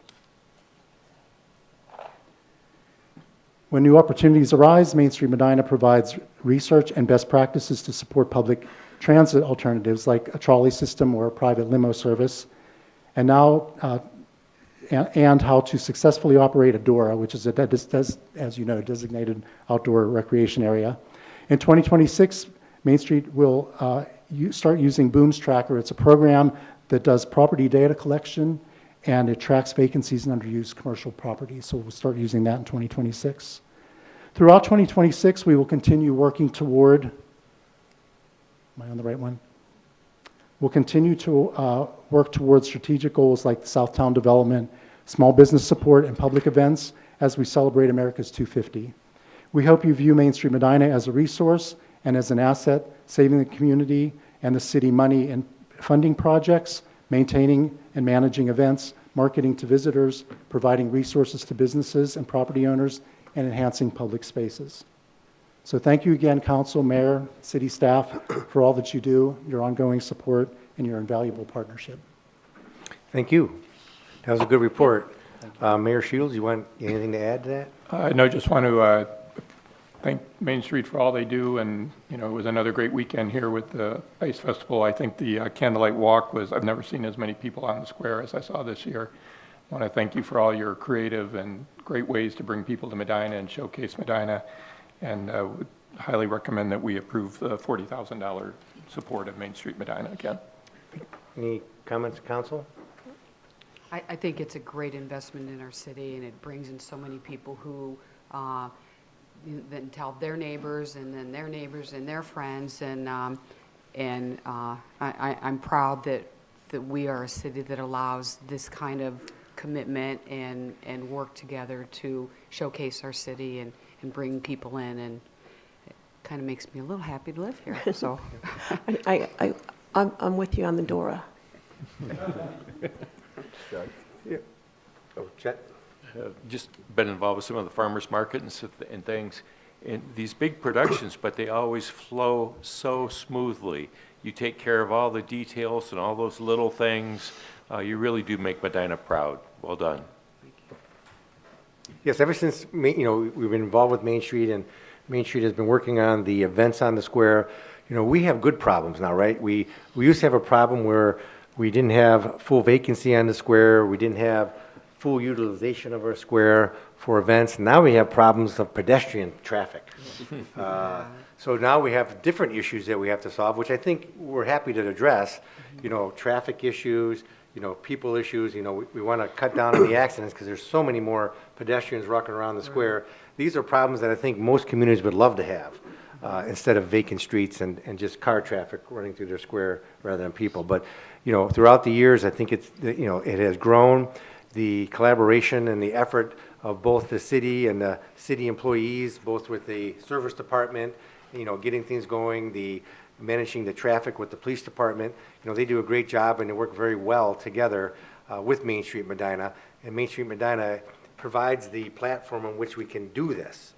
When new opportunities arise, Main Street Medina provides research and best practices to support public transit alternatives like a trolley system or a private limo service, and how to successfully operate a DORA, which is, as you know, designated outdoor recreation area. In 2026, Main Street will start using Booms Tracker. It's a program that does property data collection, and it tracks vacancies and underused commercial properties. So we'll start using that in 2026. Throughout 2026, we will continue working toward, am I on the right one? We'll continue to work towards strategic goals like Southtown development, small business support, and public events as we celebrate America's 250. We hope you view Main Street Medina as a resource and as an asset, saving the community and the city money in funding projects, maintaining and managing events, marketing to visitors, providing resources to businesses and property owners, and enhancing public spaces. So thank you again, Council, Mayor, City staff, for all that you do, your ongoing support, and your invaluable partnership. Thank you. That was a good report. Mayor Shields, you want anything to add to that? No, just want to thank Main Street for all they do, and it was another great weekend here with the Ice Festival. I think the Candlelight Walk I've never seen as many people on the square as I saw this year. I want to thank you for all your creative and great ways to bring people to Medina and showcase Medina, and would highly recommend that we approve the $40,000 support of Main Street Medina again. Any comments, Council? I think it's a great investment in our city, and it brings in so many people who then tell their neighbors, and then their neighbors and their friends, and I'm proud that we are a city that allows this kind of commitment and work together to showcase our city and bring people in, and it kind of makes me a little happy to live here. So, I'm with you on the DORA. Yeah. Oh, Chet? Just been involved with some of the farmers market and things, and these big productions, but they always flow so smoothly. You take care of all the details and all those little things. You really do make Medina proud. Well done. Yes, ever since, we've been involved with Main Street, and Main Street has been working on the events on the square. We have good problems now, right? We used to have a problem where we didn't have full vacancy on the square. We didn't have full utilization of our square for events. Now we have problems of pedestrian traffic. So now we have different issues that we have to solve, which I think we're happy to address. Traffic issues, people issues. We want to cut down on the accidents because there's so many more pedestrians walking around the square. These are problems that I think most communities would love to have. instead of vacant streets and just car traffic running through their square rather than people. But, throughout the years, I think it has grown. The collaboration and the effort of both the city and the city employees, both with the service department, getting things going, managing the traffic with the police department, they do a great job and they work very well together with Main Street Medina. And Main Street Medina provides the platform on which we can do this.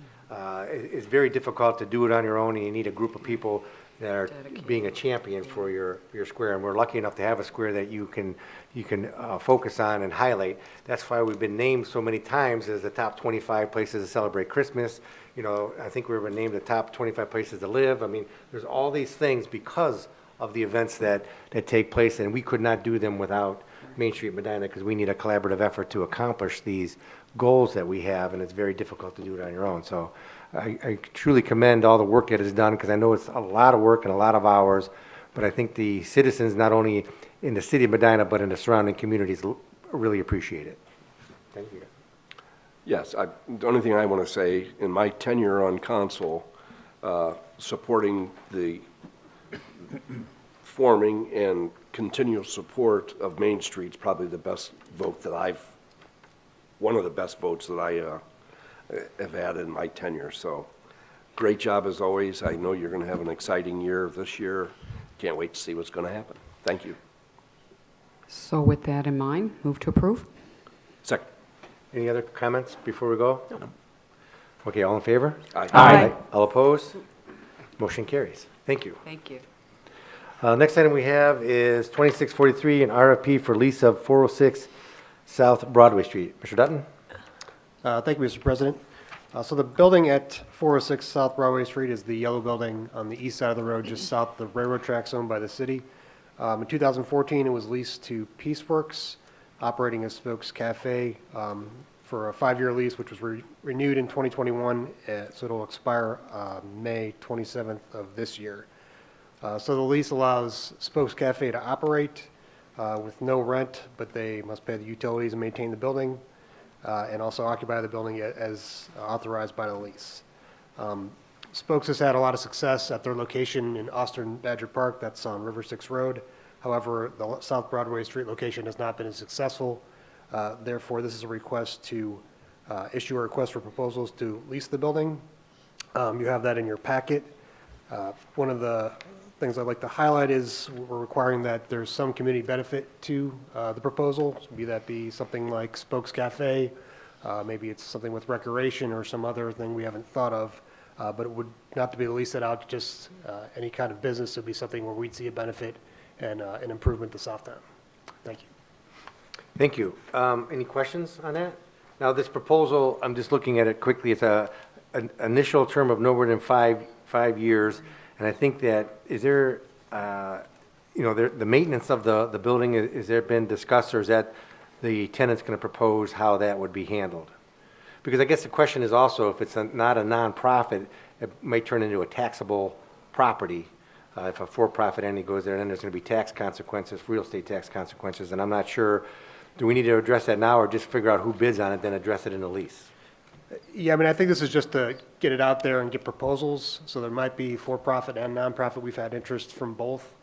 It's very difficult to do it on your own, and you need a group of people that are being a champion for your square. And we're lucky enough to have a square that you can focus on and highlight. That's why we've been named so many times as the top 25 places to celebrate Christmas. I think we were named the top 25 places to live. I mean, there's all these things because of the events that take place, and we could not do them without Main Street Medina, because we need a collaborative effort to accomplish these goals that we have, and it's very difficult to do it on your own. So I truly commend all the work that is done, because I know it's a lot of work and a lot of hours, but I think the citizens, not only in the city of Medina, but in the surrounding communities, really appreciate it. Thank you. Yes, the only thing I want to say, in my tenure on council, supporting the forming and continual support of Main Street's probably the best vote that one of the best votes that I have had in my tenure. So great job as always. I know you're going to have an exciting year this year. Can't wait to see what's going to happen. Thank you. So with that in mind, move to approve? Second. Any other comments before we go? No. Okay, all in favor? Aye. Aye. All opposed? Motion carries. Thank you. Thank you. Next item we have is 2643, an RFP for lease of 406 South Broadway Street. Mr. Dutton? Thank you, Mr. President. So the building at 406 South Broadway Street is the yellow building on the east side of the road, just south of the railroad tracks owned by the city. In 2014, it was leased to Peaceworks, operating as Spokes Cafe, for a 5-year lease, which was renewed in 2021, so it'll expire May 27th of this year. So the lease allows Spokes Cafe to operate with no rent, but they must pay the utilities and maintain the building, and also occupy the building as authorized by the lease. Spokes has had a lot of success at their location in Austin Badger Park, that's on River 6 Road. However, the South Broadway Street location has not been as successful. Therefore, this is a request to issue a request for proposals to lease the building. You have that in your packet. One of the things I'd like to highlight is we're requiring that there's some community benefit to the proposal, be something like Spokes Cafe, maybe it's something with recreation or some other thing we haven't thought of, but it would not to be leased it out to just any kind of business. It would be something where we'd see a benefit and an improvement to Southtown. Thank you. Thank you. Any questions on that? Now, this proposal, I'm just looking at it quickly. It's an initial term of no more than five years. And I think that, is there, the maintenance of the building, is there been discussed, or is that the tenant's going to propose how that would be handled? Because I guess the question is also, if it's not a nonprofit, it might turn into a taxable property. If a for-profit entity goes there, then there's going to be tax consequences, real estate tax consequences, and I'm not sure, do we need to address that now, or just figure out who bids on it, then address it in the lease? Yeah, I mean, I think this is just to get it out there and get proposals. So there might be for-profit and nonprofit. We've had interest from both.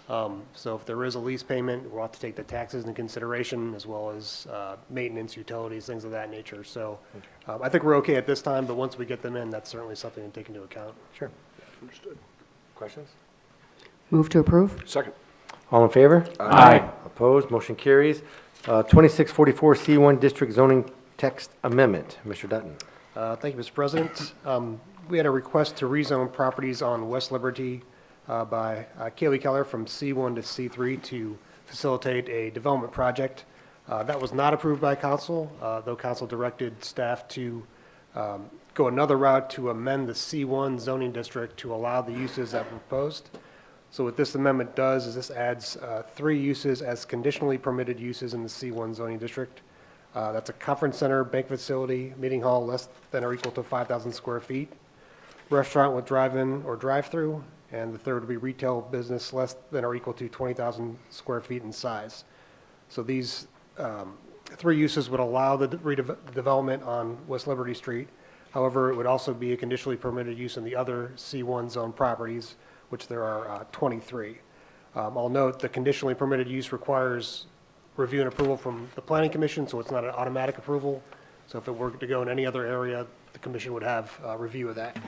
So if there is a lease payment, we'll have to take the taxes into consideration, as well as maintenance, utilities, things of that nature. So I think we're okay at this time, but once we get them in, that's certainly something to take into account. Sure. Understood. Questions? Move to approve? Second. All in favor? Aye. Opposed? Motion carries. 2644 C1 District Zoning Text Amendment. Mr. Dutton. Thank you, Mr. President. We had a request to rezone properties on West Liberty by Kaylee Keller from C1 to C3 to facilitate a development project. That was not approved by council, though council directed staff to go another route to amend the C1 zoning district to allow the uses that were proposed. So what this amendment does is this adds 3 uses as conditionally permitted uses in the C1 zoning district. That's a conference center, bank facility, meeting hall less than or equal to 5,000 square feet, restaurant with drive-in or drive-through, and the third would be retail business less than or equal to 20,000 square feet in size. So these 3 uses would allow the development on West Liberty Street. However, it would also be a conditionally permitted use in the other C1 zone properties, which there are 23. I'll note the conditionally permitted use requires review and approval from the planning commission, so it's not an automatic approval. So if it were to go in any other area, the commission would have review of that.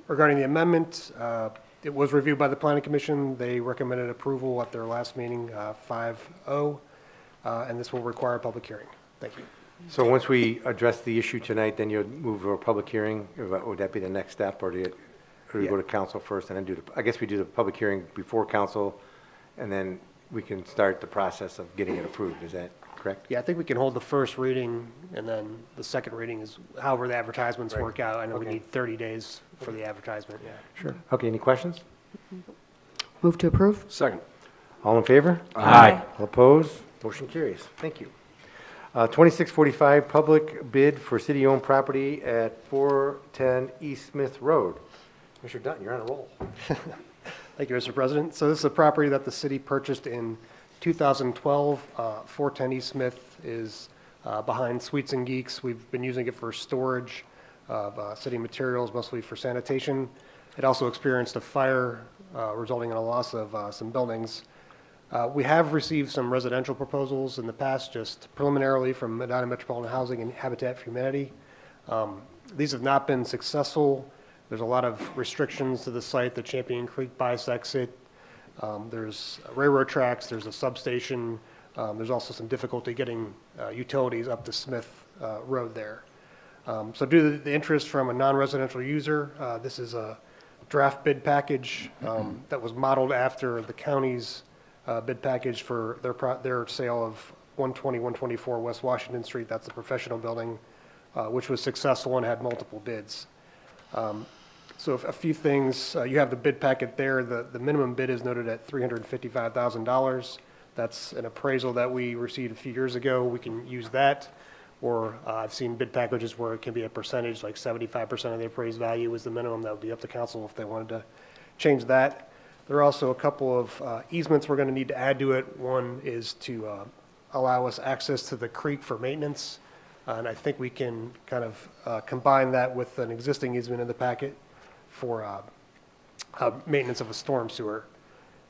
Regarding the amendment, it was reviewed by the planning commission. They recommended approval at their last meeting, 5-0, and this will require a public hearing. Thank you. So once we address the issue tonight, then you'll move to a public hearing? Would that be the next step, or do you go to council first and then do the, I guess we do the public hearing before council, and then we can start the process of getting it approved, is that correct? Yeah, I think we can hold the first reading, and then the second reading is however the advertisements work out. I know we Okay. need 30 days for the advertisement, yeah. Sure. Okay, any questions? Move to approve? Second. All in favor? Aye. All opposed? Motion carries. Thank you. 2645, public bid for city-owned property at 410 East Smith Road. Mr. Dutton, you're on a roll. Thank you, Mr. President. So this is a property that the city purchased in 2012. 410 East Smith is behind Sweets and Geeks. We've been using it for storage of city materials, mostly for sanitation. It also experienced a fire resulting in a loss of some buildings. We have received some residential proposals in the past, just preliminarily from Medina Metropolitan Housing and Habitat for Humanity. These have not been successful. There's a lot of restrictions to the site. The Champion Creek bisects it. There's railroad tracks, there's a substation. There's also some difficulty getting utilities up to Smith Road there. So due to the interest from a non-residential user, this is a draft bid package that was modeled after the county's bid package for their sale of 120, 124 West Washington Street. That's the professional building, which was successful and had multiple bids. So a few things, you have the bid packet there. The minimum bid is noted at $355,000. That's an appraisal that we received a few years ago. We can use that, or I've seen bid packages where it can be a percentage, like 75% of the appraised value is the minimum. That would be up to council if they wanted to change that. There are also a couple of easements we're going to need to add to it. One is to allow us access to the creek for maintenance, and I think we can kind of combine that with an existing easement in the packet for maintenance of a storm sewer.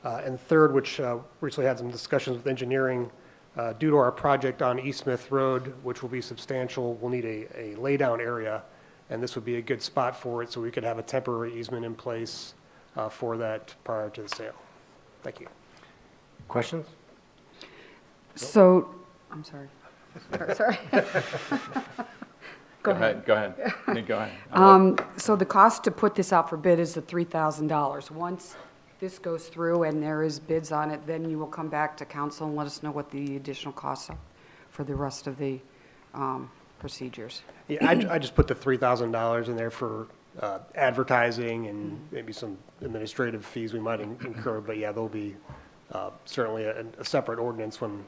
And third, which recently had some discussions with engineering, due to our project on East Smith Road, which will be substantial, we'll need a laydown area, and this would be a good spot for it, so we could have a temporary easement in place for that prior to the sale. Thank you. Questions? So, I'm sorry. Sorry. Go ahead. Go ahead. Nick, go ahead. So the cost to put this out for bid is the $3,000. Once this goes through and there is bids on it, then you will come back to council and let us know what the additional costs are for the rest of the procedures. Yeah, I just put the $3,000 in there for advertising and maybe some administrative fees we might incur, but yeah, there'll be certainly a separate ordinance when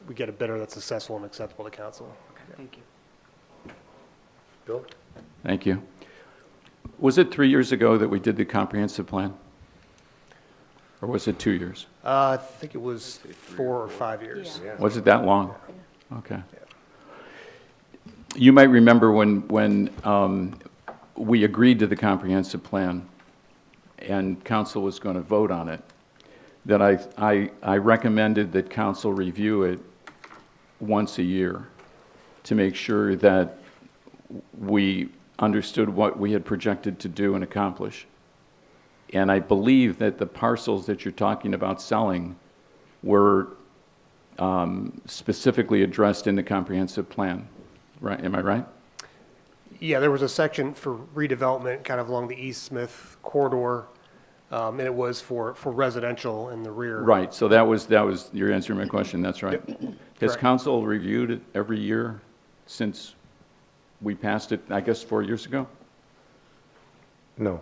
we get a bidder that's successful and acceptable to council. Thank you. Bill? Thank you. Was it 3 years ago that we did the comprehensive plan? Or was it 2 years? I think it was 4 or 5 years. Was it that long? Okay. You might remember when we agreed to the comprehensive plan and council was going to vote on it, that I recommended that council review it once a year to make sure that we understood what we had projected to do and accomplish. And I believe that the parcels that you're talking about selling were specifically addressed in the comprehensive plan, right? Am I right? Yeah, there was a section for redevelopment kind of along the East Smith corridor, and it was for residential in the rear. Right, so that was, you're answering my question, that's right. Has Correct. council reviewed it every year since we passed it, I guess, 4 years ago? No.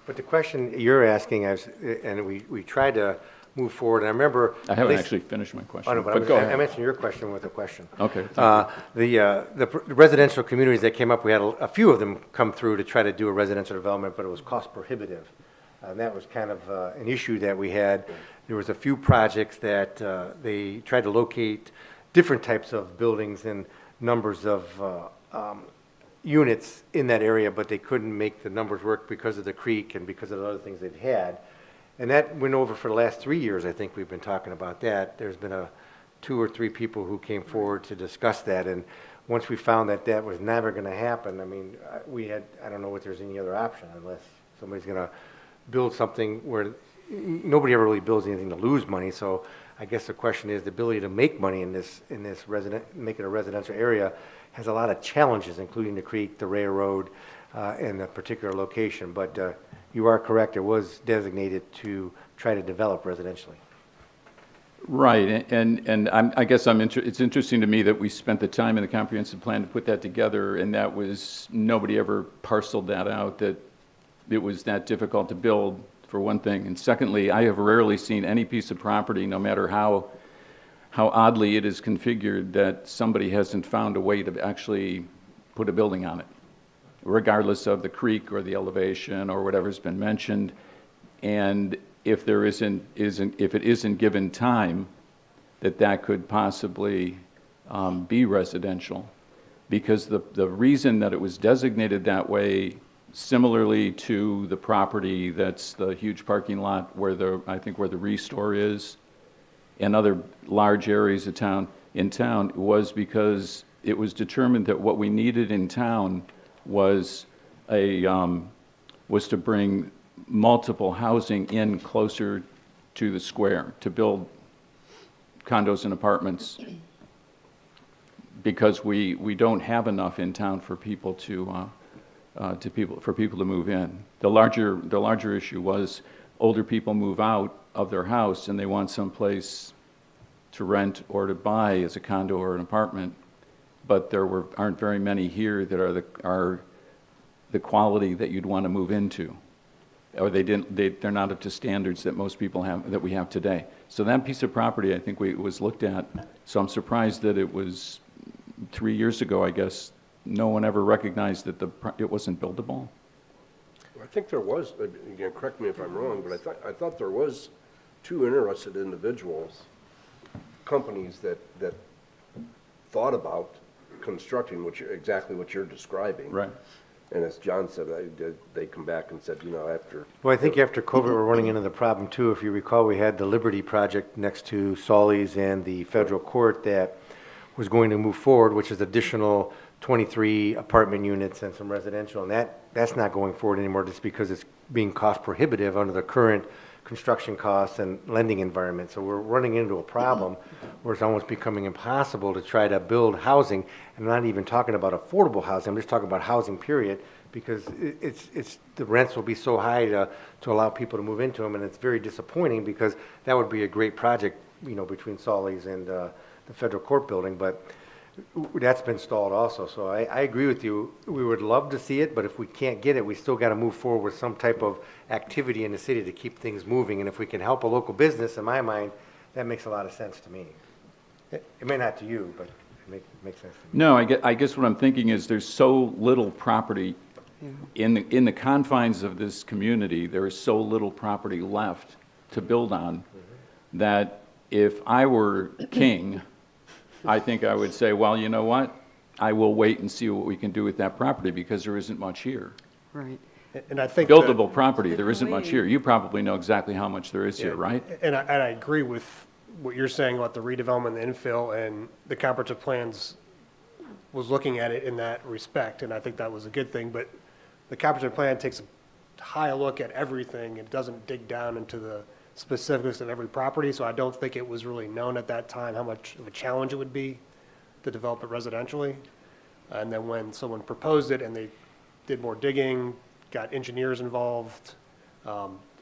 But the question you're asking, and we tried to move forward, and I remember... I haven't at least- actually finished my question. Oh, no, but go I'm ahead. answering your question with a question. Okay. The residential communities that came up, we had a few of them come through to try to do a residential development, but it was cost prohibitive. And that was kind of an issue that we had. There was a few projects that they tried to locate different types of buildings and numbers of units in that area, but they couldn't make the numbers work because of the creek and because of the other things they've had. And that went over for the last 3 years, I think we've been talking about that. There's been 2 or 3 people who came forward to discuss that, and once we found that that was never gonna happen, I mean, I don't know if there's any other option unless somebody's gonna build something where nobody ever really builds anything to lose money, so I guess the question is the ability to make money in this make it a residential area has a lot of challenges, including the creek, the railroad, and the particular location, but you are correct, it was designated to try to develop residentially. Right, and I guess it's interesting to me that we spent the time in the comprehensive plan to put that together, and that was, nobody ever parceled that out, that it was that difficult to build, for one thing. And secondly, I have rarely seen any piece of property, no matter how oddly it is configured, that somebody hasn't found a way to actually put a building on it, regardless of the creek or the elevation or whatever's been mentioned. And if there if it isn't given time, that could possibly be residential. Because the reason that it was designated that way, similarly to the property that's the huge parking lot where I think where the Restore is, and other large areas of town, was because it was determined that what we needed in town was was to bring multiple housing in closer to the square, to build condos and apartments, because we don't have enough in town for people to move in. The larger issue was older people move out of their house and they want someplace to rent or to buy as a condo or an apartment, but there aren't very many here that are the quality that you'd want to move into, or they're not up to standards that most people have, that we have today. So that piece of property, I think, was looked at. So I'm surprised that it was 3 years ago, I guess, no one ever recognized that it wasn't buildable. I think there was, again, correct me if I'm wrong, but I thought there was 2 interested individuals, companies that thought about constructing exactly what you're describing. Right. And as John said, they come back and said, after. Well, I think after COVID, we're running into the problem too. If you recall, we had the Liberty project next to Solly's and the federal court that was going to move forward, which is additional 23 apartment units and some residential. And that's not going forward anymore just because it's being cost prohibitive under the current construction costs and lending environment. So we're running into a problem where it's almost becoming impossible to try to build housing. I'm not even talking about affordable housing, I'm just talking about housing period, because the rents will be so high to allow people to move into them, and it's very disappointing because that would be a great project, between Solly's and the federal court building, but that's been stalled also. So I agree with you. We would love to see it, but if we can't get it, we still got to move forward with some type of activity in the city to keep things moving. And if we can help a local business, in my mind, that makes a lot of sense to me. It may not to you, but it makes sense to me. No, I guess what I'm thinking is there's so little property in the confines of this community. There is so little property left to build on that if I were king, I think I would say, well, you know what? I will wait and see what we can do with that property because there isn't much here. Right. And I think. Buildable property, there isn't much here. You probably know exactly how much there is here, right? And I agree with what you're saying about the redevelopment, the infill, and the comprehensive plans was looking at it in that respect, and I think that was a good thing, but the comprehensive plan takes a high look at everything. It doesn't dig down into the specifics of every property, so I don't think it was really known at that time how much of a challenge it would be to develop it residentially. And then when someone proposed it and they did more digging, got engineers involved,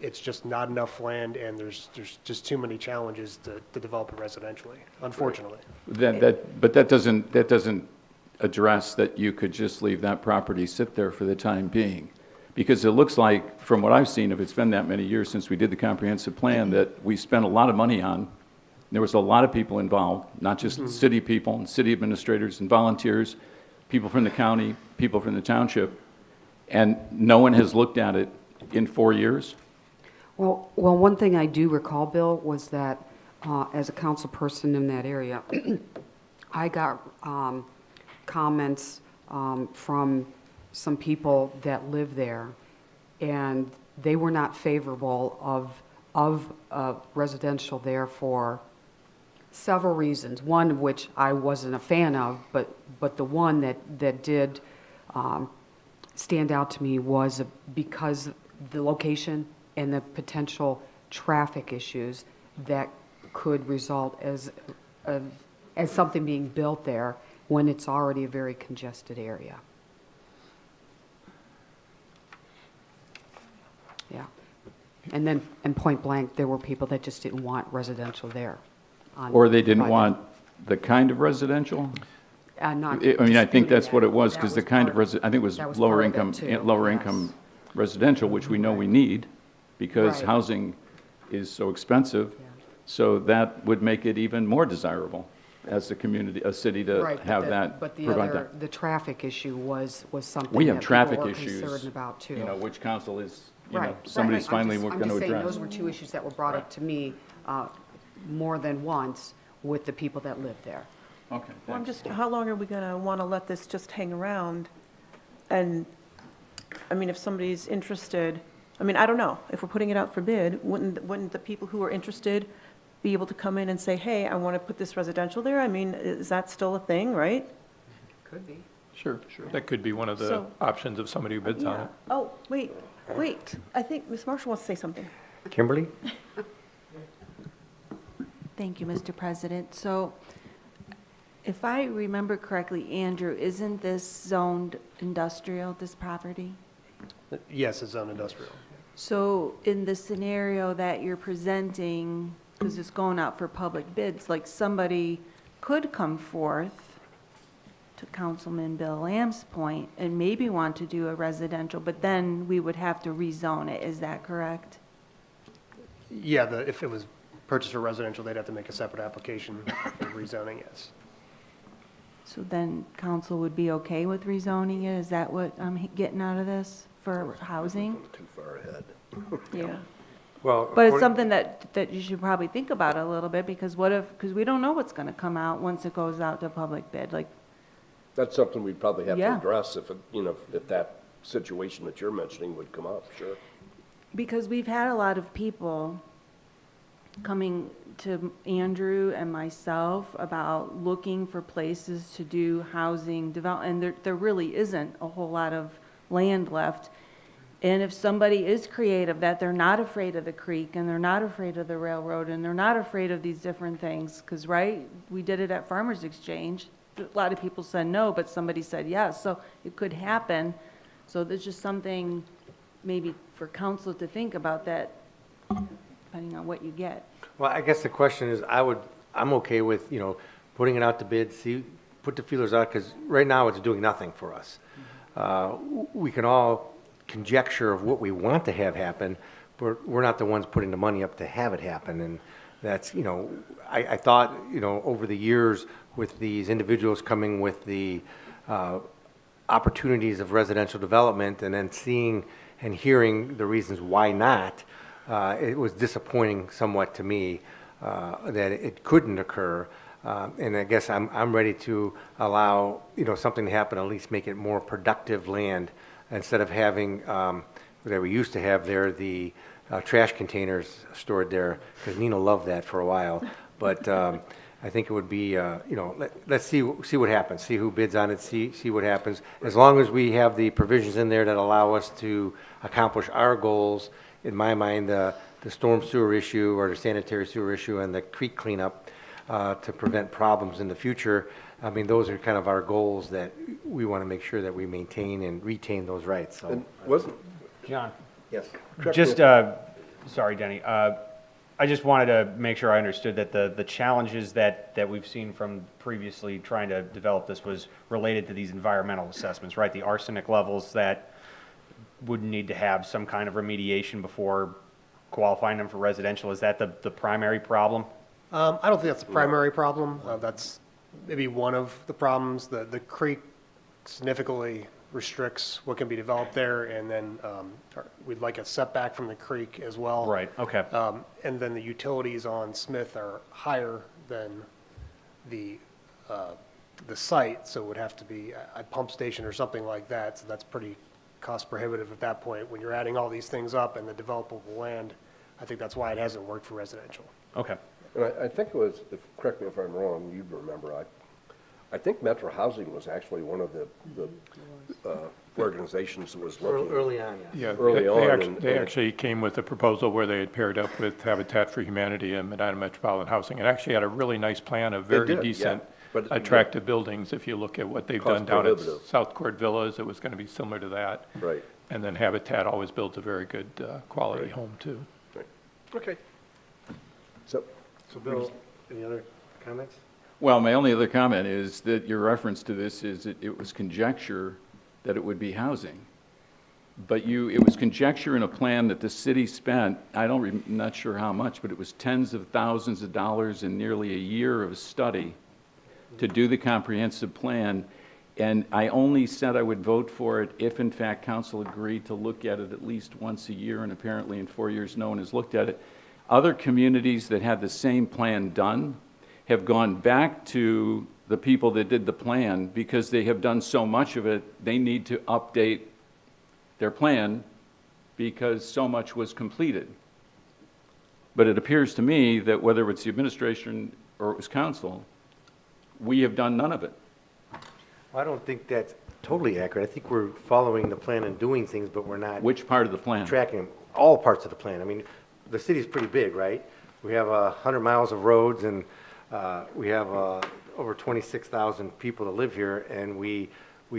it's just not enough land, and there's just too many challenges to develop it residentially, unfortunately. But that doesn't address that you could just leave that property sit there for the time being. Because it looks like, from what I've seen, if it's been that many years since we did the comprehensive plan, that we spent a lot of money on. There was a lot of people involved, not just city people and city administrators and volunteers, people from the county, people from the township, and no one has looked at it in 4 years. Well, one thing I do recall, Bill, was that as a council person in that area, I got comments from some people that live there, and they were not favorable of residential there for several reasons, one of which I wasn't a fan of, but the one that did stand out to me was because the location and the potential traffic issues that could result as something being built there when it's already a very congested area. Yeah. And then, and point blank, there were people that just didn't want residential there. on Or they didn't private. want the kind of residential? Not I mean, I think disputing that's what that. it was, That because the kind of, part I think it was that was lower part of it income, too, lower yes. income residential, which we know we need, because Right. housing is so expensive. Yeah. So that would make it even more desirable as a community, a city to Right, but have the- that, But the provide other, that. the traffic issue was something We have that people traffic were issues, concerned about too. you know, which council is, you Right, know, right, somebody's right. finally I'm going to just saying, address. those were two issues that were brought up to me more than once with the people that live there. Okay, Well, I'm thanks. just, how long are we going to want to let this just hang around? And, I mean, if somebody's interested, I mean, I don't know, if we're putting it out for bid, wouldn't the people who are interested be able to come in and say, hey, I want to put this residential there? I mean, is that still a thing, right? Could be. Sure, sure. That could be one of the So- options of somebody who bids on Yeah. it. Oh, wait, I think Ms. Marshall wants to say something. Kimberly? Thank you, Mr. President. So if I remember correctly, Andrew, isn't this zoned industrial, this property? Yes, it's zone industrial. So in the scenario that you're presenting, because it's going out for public bids, like somebody could come forth, to Councilman Bill Lamb's point, and maybe want to do a residential, but then we would have to rezone it. Is that correct? Yeah, if it was purchased for residential, they'd have to make a separate application for rezoning, yes. So then council would be okay with rezoning it? Is that what I'm getting out of this for housing? Too far ahead. Yeah. Well, But it's something that you should probably think about a little bit, because what if, because we don't know what's gonna come out once it goes out to public bid, like, That's something we'd probably have to Yeah. address if, if that situation that you're mentioning would come up, sure. because we've had a lot of people coming to Andrew and myself about looking for places to do housing development, and there really isn't a whole lot of land left. And if somebody is creative, that they're not afraid of the creek, and they're not afraid of the railroad, and they're not afraid of these different things, because, right, we did it at Farmers Exchange. A lot of people said no, but somebody said yes, so it could happen. So there's just something maybe for council to think about that, depending on what you get. Well, I guess the question is, I'm okay with, putting it out to bid, put the feelers out, because right now it's doing nothing for us. We can all conjecture of what we want to have happen, but we're not the ones putting the money up to have it happen. And that's, I thought, over the years with these individuals coming with the opportunities of residential development and then seeing and hearing the reasons why not, it was disappointing somewhat to me that it couldn't occur. And I guess I'm ready to allow, something to happen, at least make it more productive land, instead of having, that we used to have there, the trash containers stored there, because Nina loved that for a while. But I think it would be, let's see what happens, see who bids on it, see what happens. As long as we have the provisions in there that allow us to accomplish our goals, in my mind, the storm sewer issue or the sanitary sewer issue and the creek cleanup to prevent problems in the future, I mean, those are kind of our goals that we want to make sure that we maintain and retain those rights, so. And wasn't, John, Yes. just, sorry, Denny, I just wanted to make sure I understood that the challenges that we've seen from previously trying to develop this was related to these environmental assessments, right? The arsenic levels that would need to have some kind of remediation before qualifying them for residential. Is that the primary problem? I don't think that's the primary problem. That's maybe one of the problems. The creek significantly restricts what can be developed there, and then we'd like a setback from the creek as well. Right, okay. And then the utilities on Smith are higher than the the site, so it would have to be a pump station or something like that, so that's pretty cost prohibitive at that point. When you're adding all these things up and the developable land, I think that's why it hasn't worked for residential. Okay. And I think it was, correct me if I'm wrong, you'd remember, I think Metro Housing was actually one of the organizations that was looking. Early on, yeah. Yeah, Early on, they actually came with a proposal where they had paired up with Habitat for Humanity and Medina Metropolitan Housing. It actually had a really nice plan of very did, yeah. decent, But, attractive buildings. If you look at what they've done Cost down at prohibitive. South Court Villas, it was going to be similar to that. Right. And then Habitat always builds a very good quality Right. home, too. Right. Okay. So, So Bill, any other comments? Well, my only other comment is that your reference to this is that it was conjecture that it would be housing. But it was conjecture in a plan that the city spent, not sure how much, but it was tens of thousands of dollars and nearly a year of study to do the comprehensive plan. And I only said I would vote for it if, in fact, council agreed to look at it at least once a year, and apparently in 4 years, no one has looked at it. Other communities that had the same plan done have gone back to the people that did the plan because they have done so much of it, they need to update their plan because so much was completed. But it appears to me that whether it's the administration or it was council, we have done none of it. Well, I don't think that's totally accurate. I think we're following the plan and doing things, but we're not Which part of the plan? tracking them. All parts of the plan. I mean, the city's pretty big, right? We have 100 miles of roads, and we have over 26,000 people that live here, and we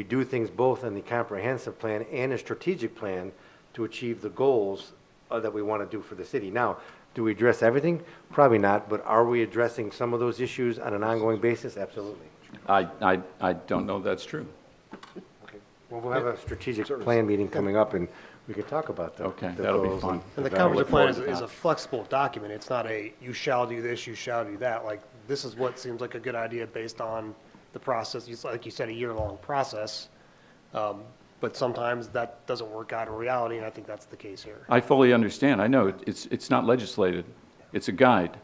do things both in the comprehensive plan and a strategic plan to achieve the goals that we want to do for the city. Now, do we address everything? Probably not, but are we addressing some of those issues on an ongoing basis? Absolutely. I don't know that's true. Okay. Well, we'll have a strategic plan meeting coming up, and we can talk about that. Okay, that'll be fun. And the comprehensive plan is a flexible document. It's not a, you shall do this, you shall do that. Like, this is what seems like a good idea based on the process. Like you said, a year-long process. But sometimes that doesn't work out in reality, and I think that's the case here. I fully understand. I know it's not legislated. It's a guide.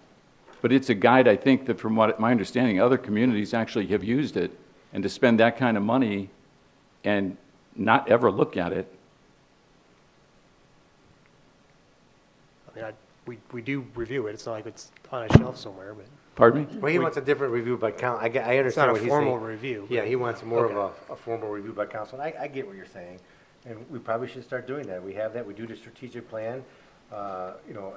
But it's a guide, I think, that from what my understanding, other communities actually have used it. And to spend that kind of money and not ever look at it, I mean, we do review it. It's not like it's on a shelf somewhere, but pardon me? Well, he wants a different review by council. I it's not understand a what he's saying. formal review. Yeah, he wants more of Okay. a formal review by council, and I get what you're saying. And we probably should start doing that. We have that, we do the strategic plan,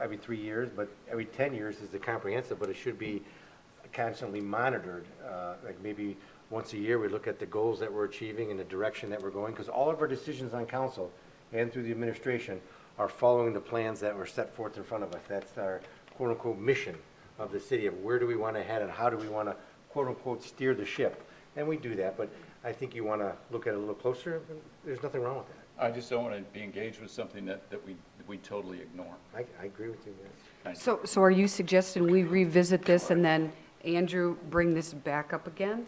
every 3 years, but every 10 years is the comprehensive, but it should be constantly monitored. Like maybe once a year, we look at the goals that we're achieving and the direction that we're going, because all of our decisions on council and through the administration are following the plans that were set forth in front of us. That's our quote-unquote mission of the city, of where do we want to head and how do we want to quote-unquote steer the ship. And we do that, but I think you want to look at it a little closer, and there's nothing wrong with that. I just don't want to be engaged with something that we totally ignore. I agree with you, yes. So are you suggesting we revisit this and then, Andrew, bring this back up again?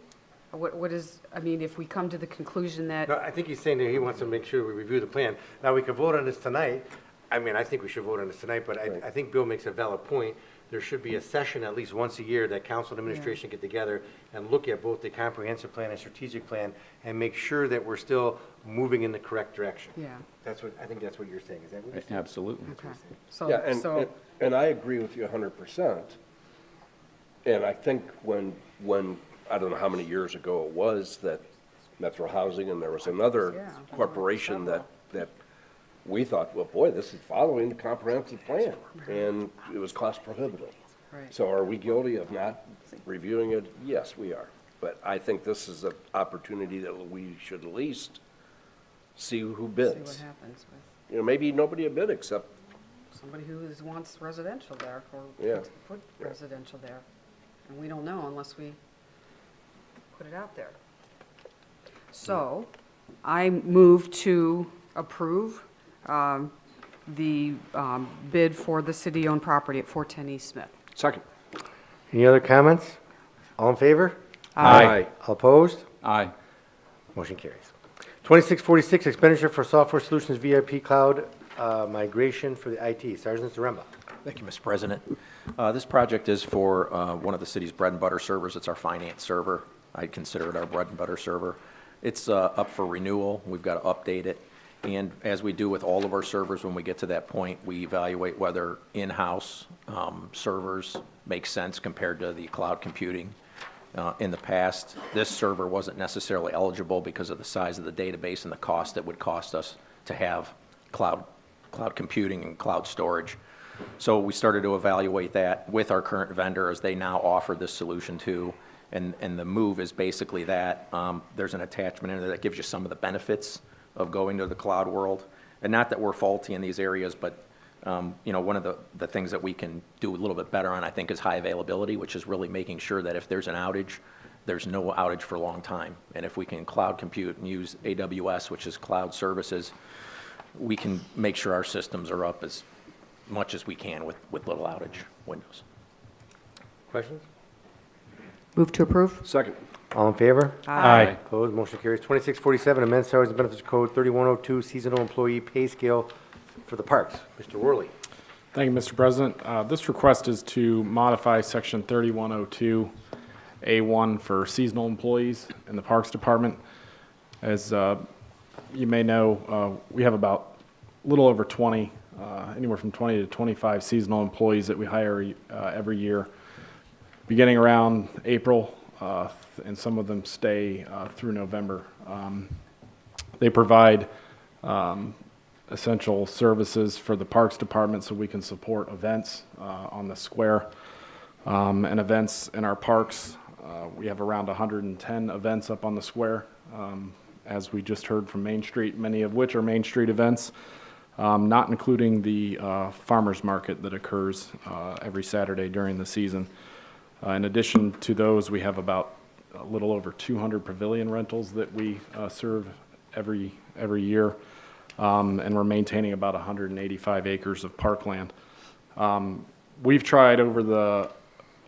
Or what is, I mean, if we come to the conclusion that, No, I think he's saying that he wants to make sure we review the plan. Now, we could vote on this tonight. I mean, I think we should vote on this tonight, but I think Bill makes a valid point. There should be a session at least once a year that council and administration get together and look at both the comprehensive plan and strategic plan and make sure that we're still moving in the correct direction. yeah, I think that's what you're saying. Is that what you're saying? Absolutely. okay. yeah, So, and I agree with you 100%. And I think when, I don't know how many years ago it was, that Metro Housing, and there was another Yeah. corporation that we thought, well, boy, this is following the comprehensive plan, and it was cost prohibitive. Right. So are we guilty of not reviewing it? Yes, we are. But I think this is an opportunity that we should at least see who see what bids. happens with Maybe nobody will bid except, somebody who wants residential there, or Yeah. put residential there. And we don't know unless we put it out there. So, I move to approve the bid for the city-owned property at 410 East Smith. second. Any other comments? All in favor? Aye. All opposed? Aye. Motion carries. 2646, expenditure for software solutions VIP cloud migration for the IT. Sergeant Zaremba. Thank you, Mr. President. This project is for one of the city's bread and butter servers. It's our finance server. I'd consider it our bread and butter server. It's up for renewal. We've got to update it. And as we do with all of our servers, when we get to that point, we evaluate whether in-house servers make sense compared to the cloud computing. In the past, this server wasn't necessarily eligible because of the size of the database and the cost it would cost us to have cloud computing and cloud storage. So we started to evaluate that with our current vendor as they now offer this solution too. And the move is basically that. There's an attachment in there that gives you some of the benefits of going to the cloud world. And not that we're faulty in these areas, but one of the things that we can do a little bit better on, I think, is high availability, which is really making sure that if there's an outage, there's no outage for a long time. And if we can cloud compute and use AWS, which is cloud services, we can make sure our systems are up as much as we can with little outage windows. Questions? Move to approve? Second. All in favor? Aye. Opposed, motion carries. 2647, amend salaries and benefits code 3102, seasonal employee pay scale for the parks. Mr. Worley. Thank you, Mr. President. This request is to modify Section 3102A1 for seasonal employees in the Parks Department. As you may know, we have about a little over 20, anywhere from 20 to 25 seasonal employees that we hire every year, beginning around April, and some of them stay through November. They provide essential services for the Parks Department so we can support events on the square and events in our parks. We have around 110 events up on the square, as we just heard from Main Street, many of which are Main Street events, not including the farmers market that occurs every Saturday during the season. In addition to those, we have about a little over 200 pavilion rentals that we serve every year, and we're maintaining about 185 acres of parkland. We've tried over the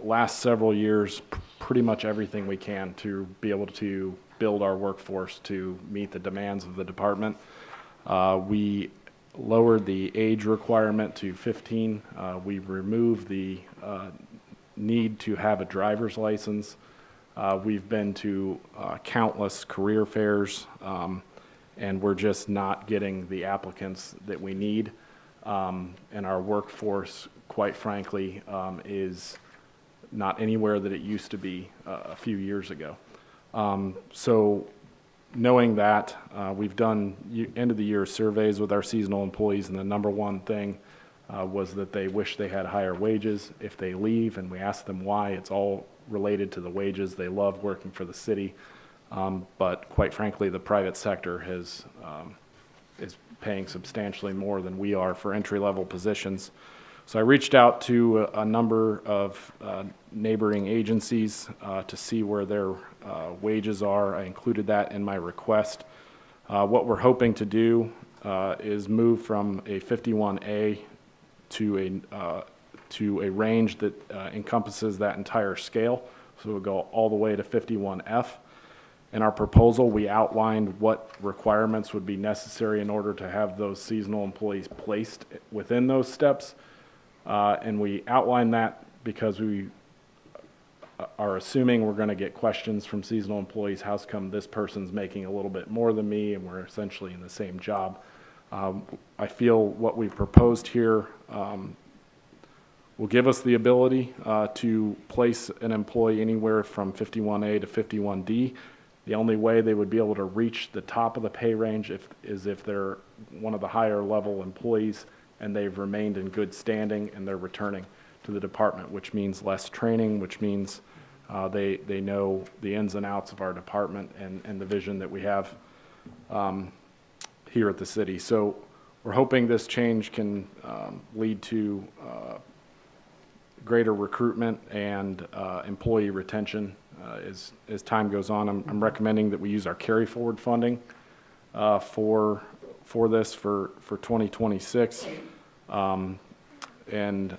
last several years pretty much everything we can to be able to build our workforce to meet the demands of the department. We lowered the age requirement to 15. We removed the need to have a driver's license. We've been to countless career fairs, and we're just not getting the applicants that we need. And our workforce, quite frankly, is not anywhere that it used to be a few years ago. So knowing that, we've done end of the year surveys with our seasonal employees, and the number one thing was that they wish they had higher wages. If they leave and we ask them why, it's all related to the wages. They love working for the city, but quite frankly, the private sector is paying substantially more than we are for entry-level positions. So I reached out to a number of neighboring agencies to see where their wages are. I included that in my request. What we're hoping to do is move from a 51A to a range that encompasses that entire scale. So we'll go all the way to 51F. In our proposal, we outlined what requirements would be necessary in order to have those seasonal employees placed within those steps. And we outlined that because we are assuming we're going to get questions from seasonal employees. How's come this person's making a little bit more than me and we're essentially in the same job? I feel what we proposed here will give us the ability to place an employee anywhere from 51A to 51D. The only way they would be able to reach the top of the pay range is if they're one of the higher level employees and they've remained in good standing and they're returning to the department, which means less training, which means they know the ins and outs of our department and the vision that we have here at the city. So we're hoping this change can lead to greater recruitment and employee retention as time goes on. I'm recommending that we use our carry forward funding for this for 2026, and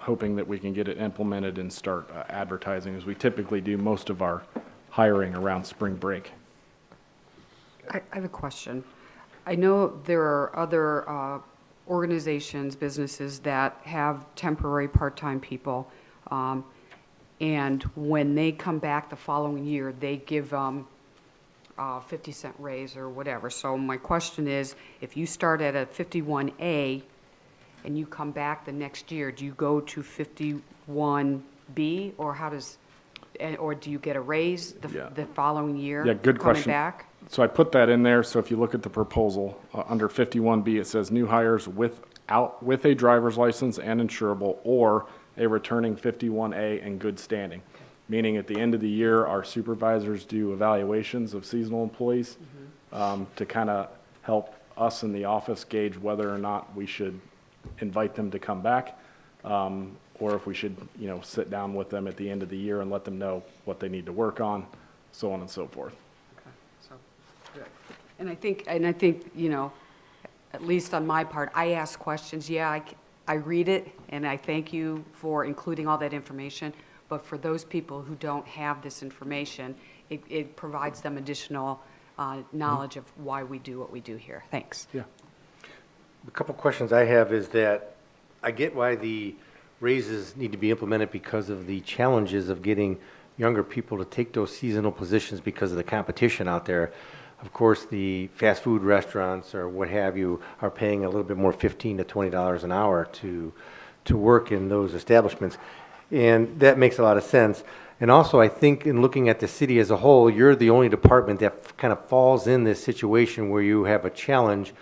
hoping that we can get it implemented and start advertising as we typically do most of our hiring around spring break. I have a question. I know there are other organizations, businesses that have temporary part-time people. and when they come back the following year, they give 50-cent raise or whatever. So my question is, if you start at a 51A and you come back the next year, do you go to 51B, or how does, or do you get a raise Yeah. the following year? Yeah, good coming question. back? So I put that in there, so if you look at the proposal, under 51B, it says new hires with a driver's license and insurable, or a returning 51A in good standing. Meaning at the end of the year, our supervisors do evaluations of seasonal employees to kind of help us in the office gauge whether or not we should invite them to come back, or if we should, sit down with them at the end of the year and let them know what they need to work on, so on and so forth. So, good. And I think, at least on my part, I ask questions. Yeah, I read it, and I thank you for including all that information. But for those people who don't have this information, it provides them additional knowledge of why we do what we do here. Thanks. Yeah. A couple questions I have is that I get why the raises need to be implemented because of the challenges of getting younger people to take those seasonal positions because of the competition out there. Of course, the fast food restaurants or what have you are paying a little bit more, $15 to $20 an hour to work in those establishments. And that makes a lot of sense. And also, I think in looking at the city as a whole, you're the only department that kind of falls in this situation where you have a challenge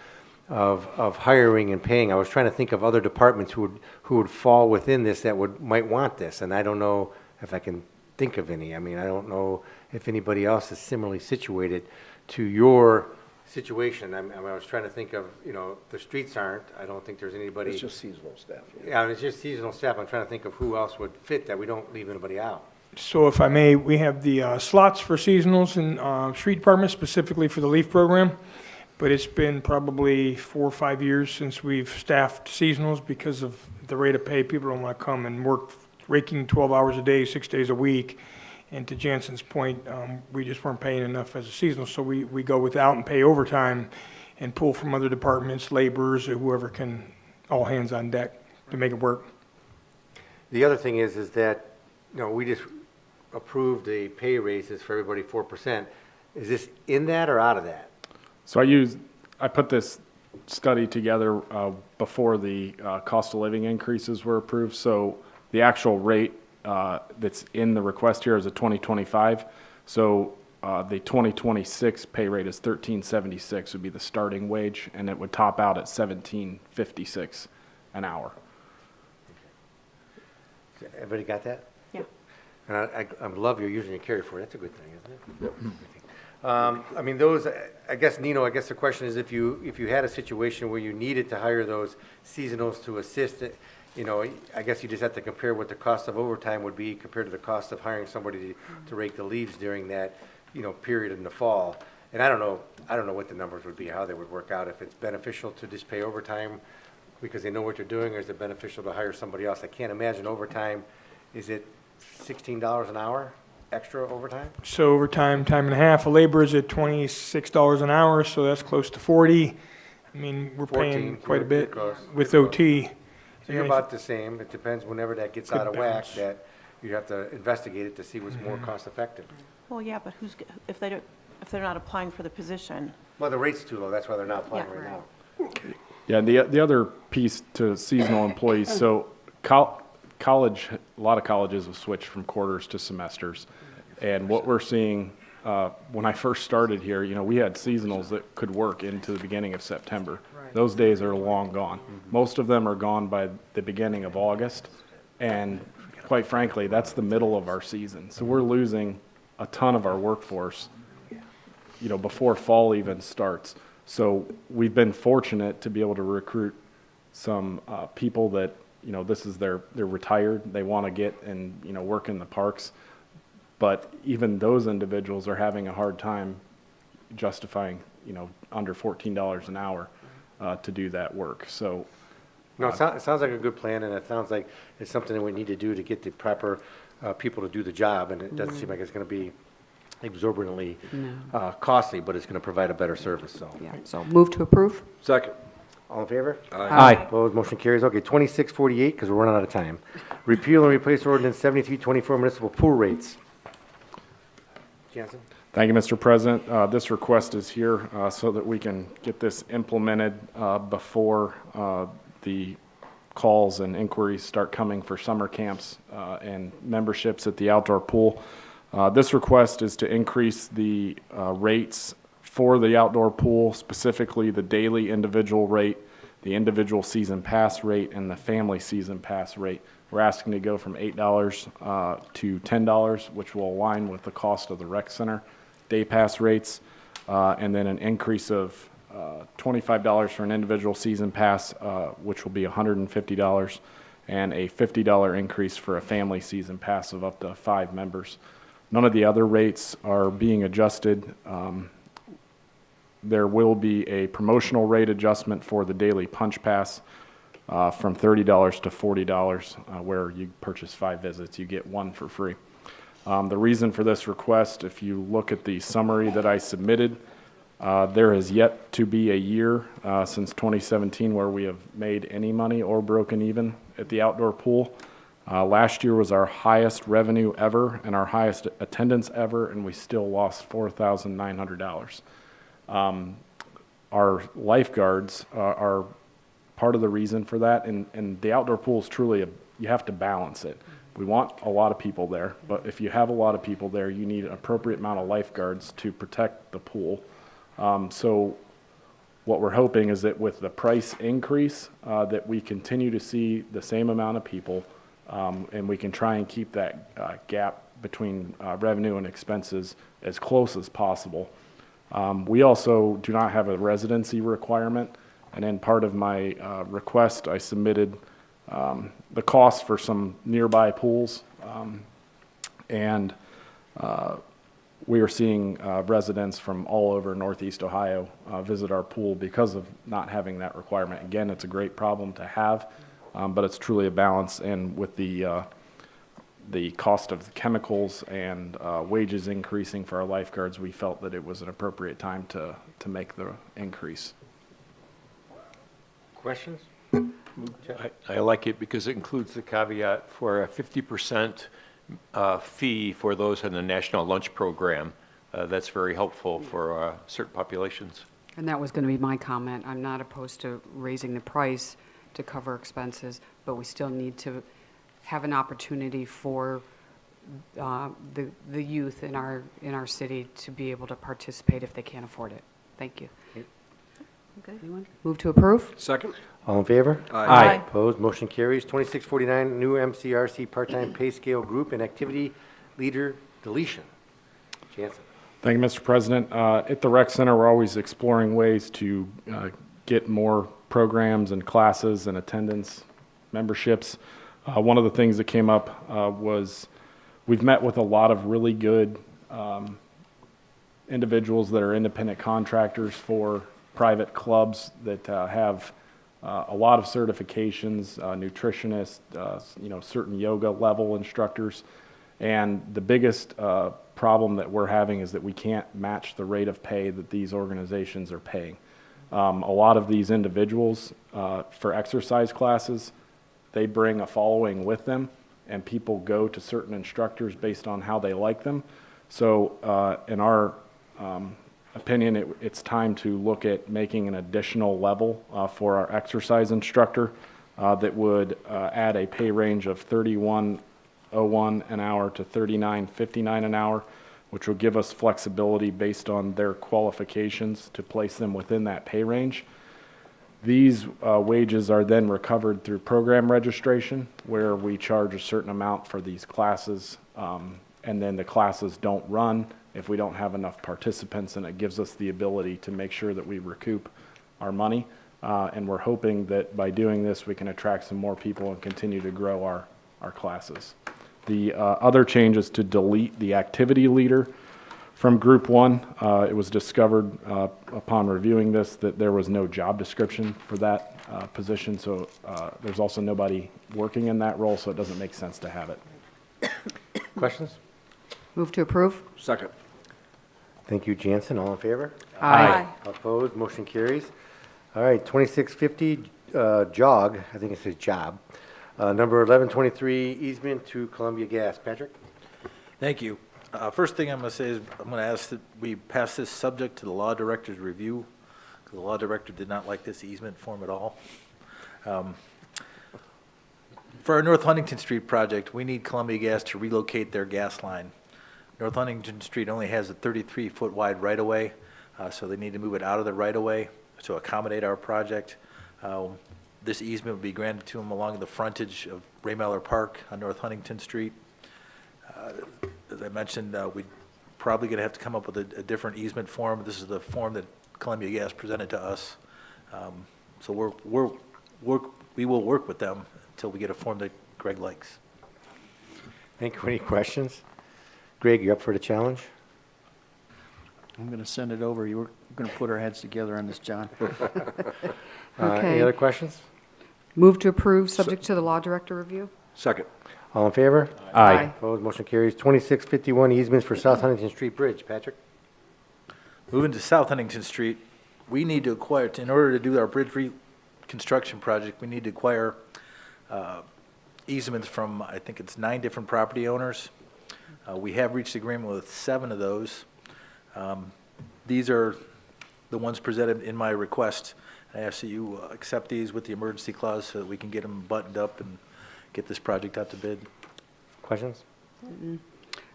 of hiring and paying. I was trying to think of other departments who would fall within this that might want this, and I don't know if I can think of any. I mean, I don't know if anybody else is similarly situated to your situation. I was trying to think of, the streets aren't. I don't think there's anybody. It's just seasonal staff. Yeah, it's just seasonal staff. I'm trying to think of who else would fit that we don't leave anybody out. So if I may, we have the slots for seasonals in street department, specifically for the LEAF program. But it's been probably 4 or 5 years since we've staffed seasonals because of the rate of pay. People don't want to come and work raking 12 hours a day, 6 days a week. And to Jansen's point, we just weren't paying enough as a seasonal, so we go without and pay overtime and pull from other departments, laborers, or whoever can, all hands on deck to make it work. The other thing is that, we just approved the pay raises for everybody 4%. Is this in that or out of that? So I put this study together before the cost of living increases were approved. So the actual rate that's in the request here is a 2025. So the 2026 pay rate is $13.76 would be the starting wage, and it would top out at $17.56 an hour. Everybody got that? Yeah. And I love you're using your carry forward. That's a good thing, isn't it? I mean, those, I guess, Nino, I guess the question is if you had a situation where you needed to hire those seasonals to assist, I guess you just have to compare what the cost of overtime would be compared to the cost of hiring somebody to rake the leaves during that, period in the fall. And I don't know what the numbers would be, how they would work out, if it's beneficial to just pay overtime because they know what you're doing, or is it beneficial to hire somebody else? I can't imagine overtime. Is it $16 an hour? Extra overtime? So overtime, time and a half, a laborer is at $26 an hour, so that's close to 40. I mean, we're 14, paying quite a you're bit close, with you're close. OT. So you're about the same. It depends whenever that gets Good out of whack, balance. that you have to investigate it to see what's more cost effective. Well, yeah, but if they're not applying for the position? Well, the rate's too low. That's why they're not applying Yeah. right now. Yeah, the other piece to seasonal employees, so college, a lot of colleges have switched from quarters to semesters. And what we're seeing, when I first started here, we had seasonals that could work into the beginning of September. Those days are long gone. Most of them are gone by the beginning of August. And quite frankly, that's the middle of our season. So we're losing a ton of our workforce, before fall even starts. So we've been fortunate to be able to recruit some people that, they're retired, they want to get and, work in the parks. But even those individuals are having a hard time justifying, under $14 an hour to do that work. So, No, it sounds like a good plan, and it sounds like it's something that we need to do to get the proper people to do the job. And it doesn't seem like it's going to be exorbitantly costly, but it's going to provide a better service, so. Yeah, so move to approve? Second. All in favor? Aye. Opposed, motion carries. Okay, 2648, because we're running out of time. Repeal and replace ordinance 7324 municipal pool rates. Jansen? Thank you, Mr. President. This request is here so that we can get this implemented before the calls and inquiries start coming for summer camps and memberships at the outdoor pool. This request is to increase the rates for the outdoor pool, specifically the daily individual rate, the individual season pass rate, and the family season pass rate. We're asking to go from $8 to $10, which will align with the cost of the rec center day pass rates, and then an increase of $25 for an individual season pass, which will be $150, and a $50 increase for a family season pass of up to 5 members. None of the other rates are being adjusted. There will be a promotional rate adjustment for the daily punch pass from $30 to $40, where you purchase 5 visits, you get 1 for free. The reason for this request, if you look at the summary that I submitted, there has yet to be a year since 2017 where we have made any money or broken even at the outdoor pool. Last year was our highest revenue ever and our highest attendance ever, and we still lost $4,900. Our lifeguards are part of the reason for that, and the outdoor pool is truly you have to balance it. We want a lot of people there, but if you have a lot of people there, you need an appropriate amount of lifeguards to protect the pool. So what we're hoping is that with the price increase, that we continue to see the same amount of people, and we can try and keep that gap between revenue and expenses as close as possible. We also do not have a residency requirement, and in part of my request, I submitted the cost for some nearby pools, and we are seeing residents from all over Northeast Ohio visit our pool because of not having that requirement. Again, it's a great problem to have, but it's truly a balance, and with the cost of chemicals and wages increasing for our lifeguards, we felt that it was an appropriate time to make the increase. Questions? I like it because it includes the caveat for a 50% fee for those in the National Lunch Program. That's very helpful for certain populations. And that was going to be my comment. I'm not opposed to raising the price to cover expenses, but we still need to have an opportunity for the youth in our city to be able to participate if they can't afford it. Thank you. Okay. Anyone? Move to approve? Second? All in favor? Aye. Opposed, motion carries. 2649, new MCRC part-time pay scale group and activity leader deletion. Jansen. Thank you, Mr. President. At the Rec Center, we're always exploring ways to get more programs and classes and attendance memberships. One of the things that came up was we've met with a lot of really good individuals that are independent contractors for private clubs that have a lot of certifications, nutritionists, certain yoga level instructors. And the biggest problem that we're having is that we can't match the rate of pay that these organizations are paying. A lot of these individuals for exercise classes, they bring a following with them, and people go to certain instructors based on how they like them. So in our opinion, it's time to look at making an additional level for our exercise instructor that would add a pay range of $31.01 an hour to $39.59 an hour, which will give us flexibility based on their qualifications to place them within that pay range. These wages are then recovered through program registration, where we charge a certain amount for these classes, and then the classes don't run if we don't have enough participants, and it gives us the ability to make sure that we recoup our money. And we're hoping that by doing this, we can attract some more people and continue to grow our classes. The other change is to delete the activity leader from Group 1. It was discovered upon reviewing this that there was no job description for that position, so there's also nobody working in that role, so it doesn't make sense to have it. Questions? Move to approve? Second. Thank you, Jansen. All in favor? Aye. Opposed, motion carries. All right, 2650 JOG, I think it says job. Number 1123 easement to Columbia Gas. Patrick? Thank you. First thing I'm going to say is I'm going to ask that we pass this subject to the law director's review, because the law director did not like this easement form at all. For our North Huntington Street project, we need Columbia Gas to relocate their gas line. North Huntington Street only has a 33-foot wide right-of-way, so they need to move it out of the right-of-way to accommodate our project. This easement will be granted to them along the frontage of Ray Mellor Park on North Huntington Street. As I mentioned, we're probably going to have to come up with a different easement form. This is the form that Columbia Gas presented to us. So we will work with them until we get a form that Greg likes. Thank you. Any questions? Greg, you up for the challenge? I'm going to send it over. You're going to put our heads together on this, John. Any Okay. other questions? Move to approve, subject to the law director review? Second. All in favor? Aye. Opposed, motion carries. 2651 easements for South Huntington Street Bridge. Patrick? Moving to South Huntington Street, we need to acquire, in order to do our bridge reconstruction project, we need to acquire easements from, I think it's 9 different property owners. We have reached agreement with 7 of those. These are the ones presented in my request. I ask that you accept these with the emergency clause so that we can get them buttoned up and get this project out to bid. Questions?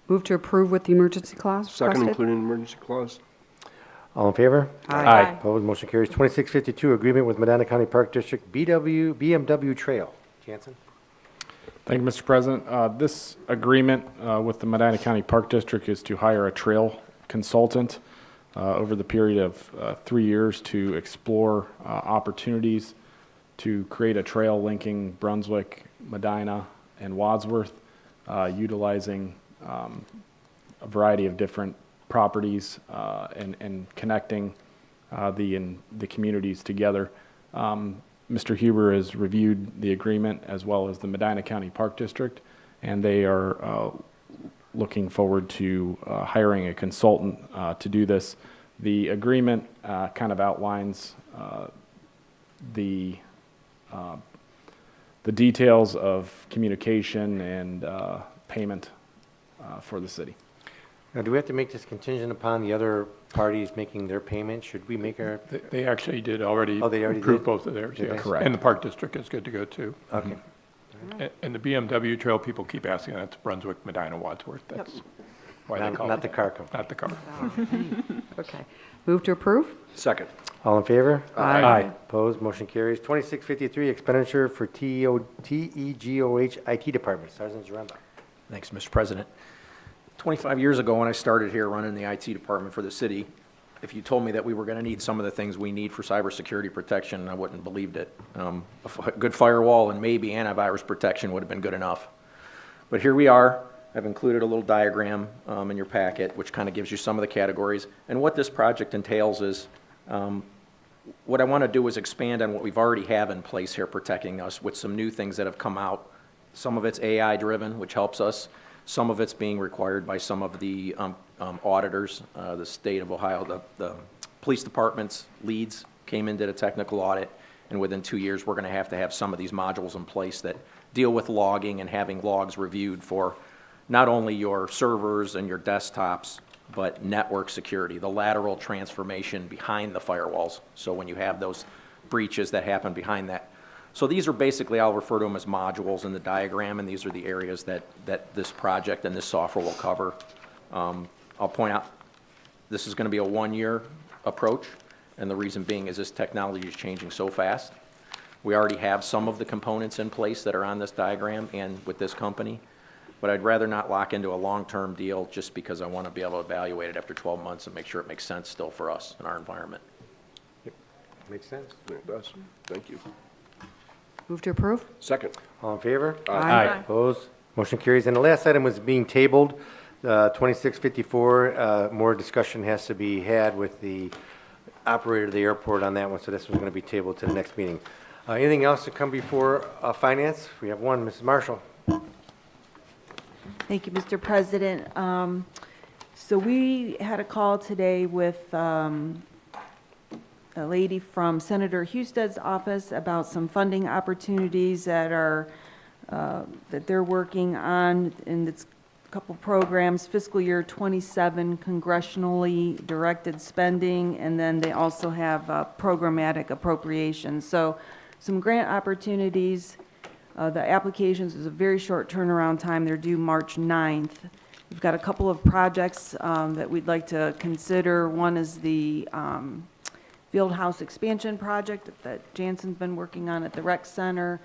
Move to approve with the emergency clause Second, requested? including emergency clause. All in favor? Aye. Opposed, motion carries. 2652 agreement with Medina County Park District BMW Trail. Jansen? Thank you, Mr. President. This agreement with the Medina County Park District is to hire a trail consultant over the period of 3 years to explore opportunities to create a trail linking Brunswick, Medina, and Wadsworth, utilizing a variety of different properties and connecting the communities together. Mr. Huber has reviewed the agreement as well as the Medina County Park District, and they are looking forward to hiring a consultant to do this. The agreement kind of outlines the details of communication and payment for the city. Now, do we have to make this contingent upon the other parties making their payment? Should we make our, They actually did already Oh, they already approve did? both of theirs, Did they? yes. Correct. And the Park District is good to go, too. okay. And the BMW Trail, people keep asking, that's Brunswick, Medina, Wadsworth. That's why they call it. Not the car company. Not the car. Okay. Move to approve? Second. All in favor? Aye. Opposed, motion carries. 2653 expenditure for TEGOH IT Department. Sergeant Zaremba. Thanks, Mr. President. 25 years ago, when I started here running the IT department for the city, if you told me that we were going to need some of the things we need for cybersecurity protection, I wouldn't have believed it. A good firewall and maybe antivirus protection would have been good enough. But here we are. I've included a little diagram in your packet, which kind of gives you some of the categories. And what this project entails is, what I want to do is expand on what we've already have in place here protecting us with some new things that have come out. Some of it's AI-driven, which helps us. Some of it's being required by some of the auditors. The state of Ohio, the police department's leads came in, did a technical audit, and within 2 years, we're going to have some of these modules in place that deal with logging and having logs reviewed for not only your servers and your desktops, but network security, the lateral transformation behind the firewalls. So when you have those breaches that happen behind that. So these are basically, I'll refer to them as modules in the diagram, and these are the areas that this project and this software will cover. I'll point out, this is going to be a 1-year approach, and the reason being is this technology is changing so fast. We already have some of the components in place that are on this diagram and with this company, but I'd rather not lock into a long-term deal just because I want to be able to evaluate it after 12 months and make sure it makes sense still for us and our environment. Makes sense. It does. Thank you. Move to approve? Second. All in favor? Aye. Opposed, motion carries. And the last item was being tabled, 2654. More discussion has to be had with the operator of the airport on that one, so this was going to be tabled to the next meeting. Anything else to come before finance? We have one, Mrs. Marshall. Thank you, Mr. President. So we had a call today with a lady from Senator Husted's office about some funding opportunities that are, that they're working on, and it's a couple programs, fiscal year '27 congressionally directed spending, and then they also have programmatic appropriations. So some grant opportunities. The applications is a very short turnaround time. They're due March 9th. We've got a couple of projects that we'd like to consider. One is the field house expansion project that Jansen's been working on at the rec center.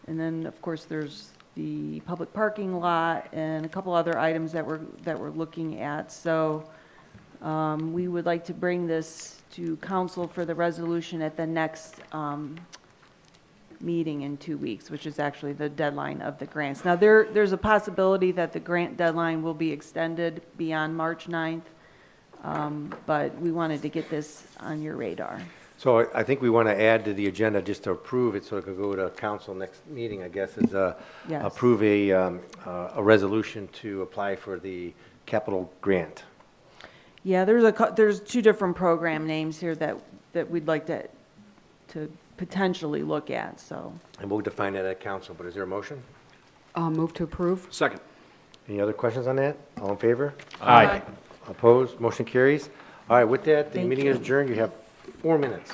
And then, of course, there's the public parking lot and a couple other items that we're looking at. So we would like to bring this to council for the resolution at the next meeting in 2 weeks, which is actually the deadline of the grants. Now, there's a possibility that the grant deadline will be extended beyond March 9th, but we wanted to get this on your radar. So I think we want to add to the agenda just to approve it so it could go to council next meeting, I guess, is Yes. approve a resolution to apply for the capital grant. Yeah, there's two different program names here that we'd like to potentially look at, so. And we'll define that at council, but is there a motion? Move to approve? Second. Any other questions on that? All in favor? Aye. Opposed? Motion carries. All right, with that, the Thank meeting you. is adjourned. You have 4 minutes.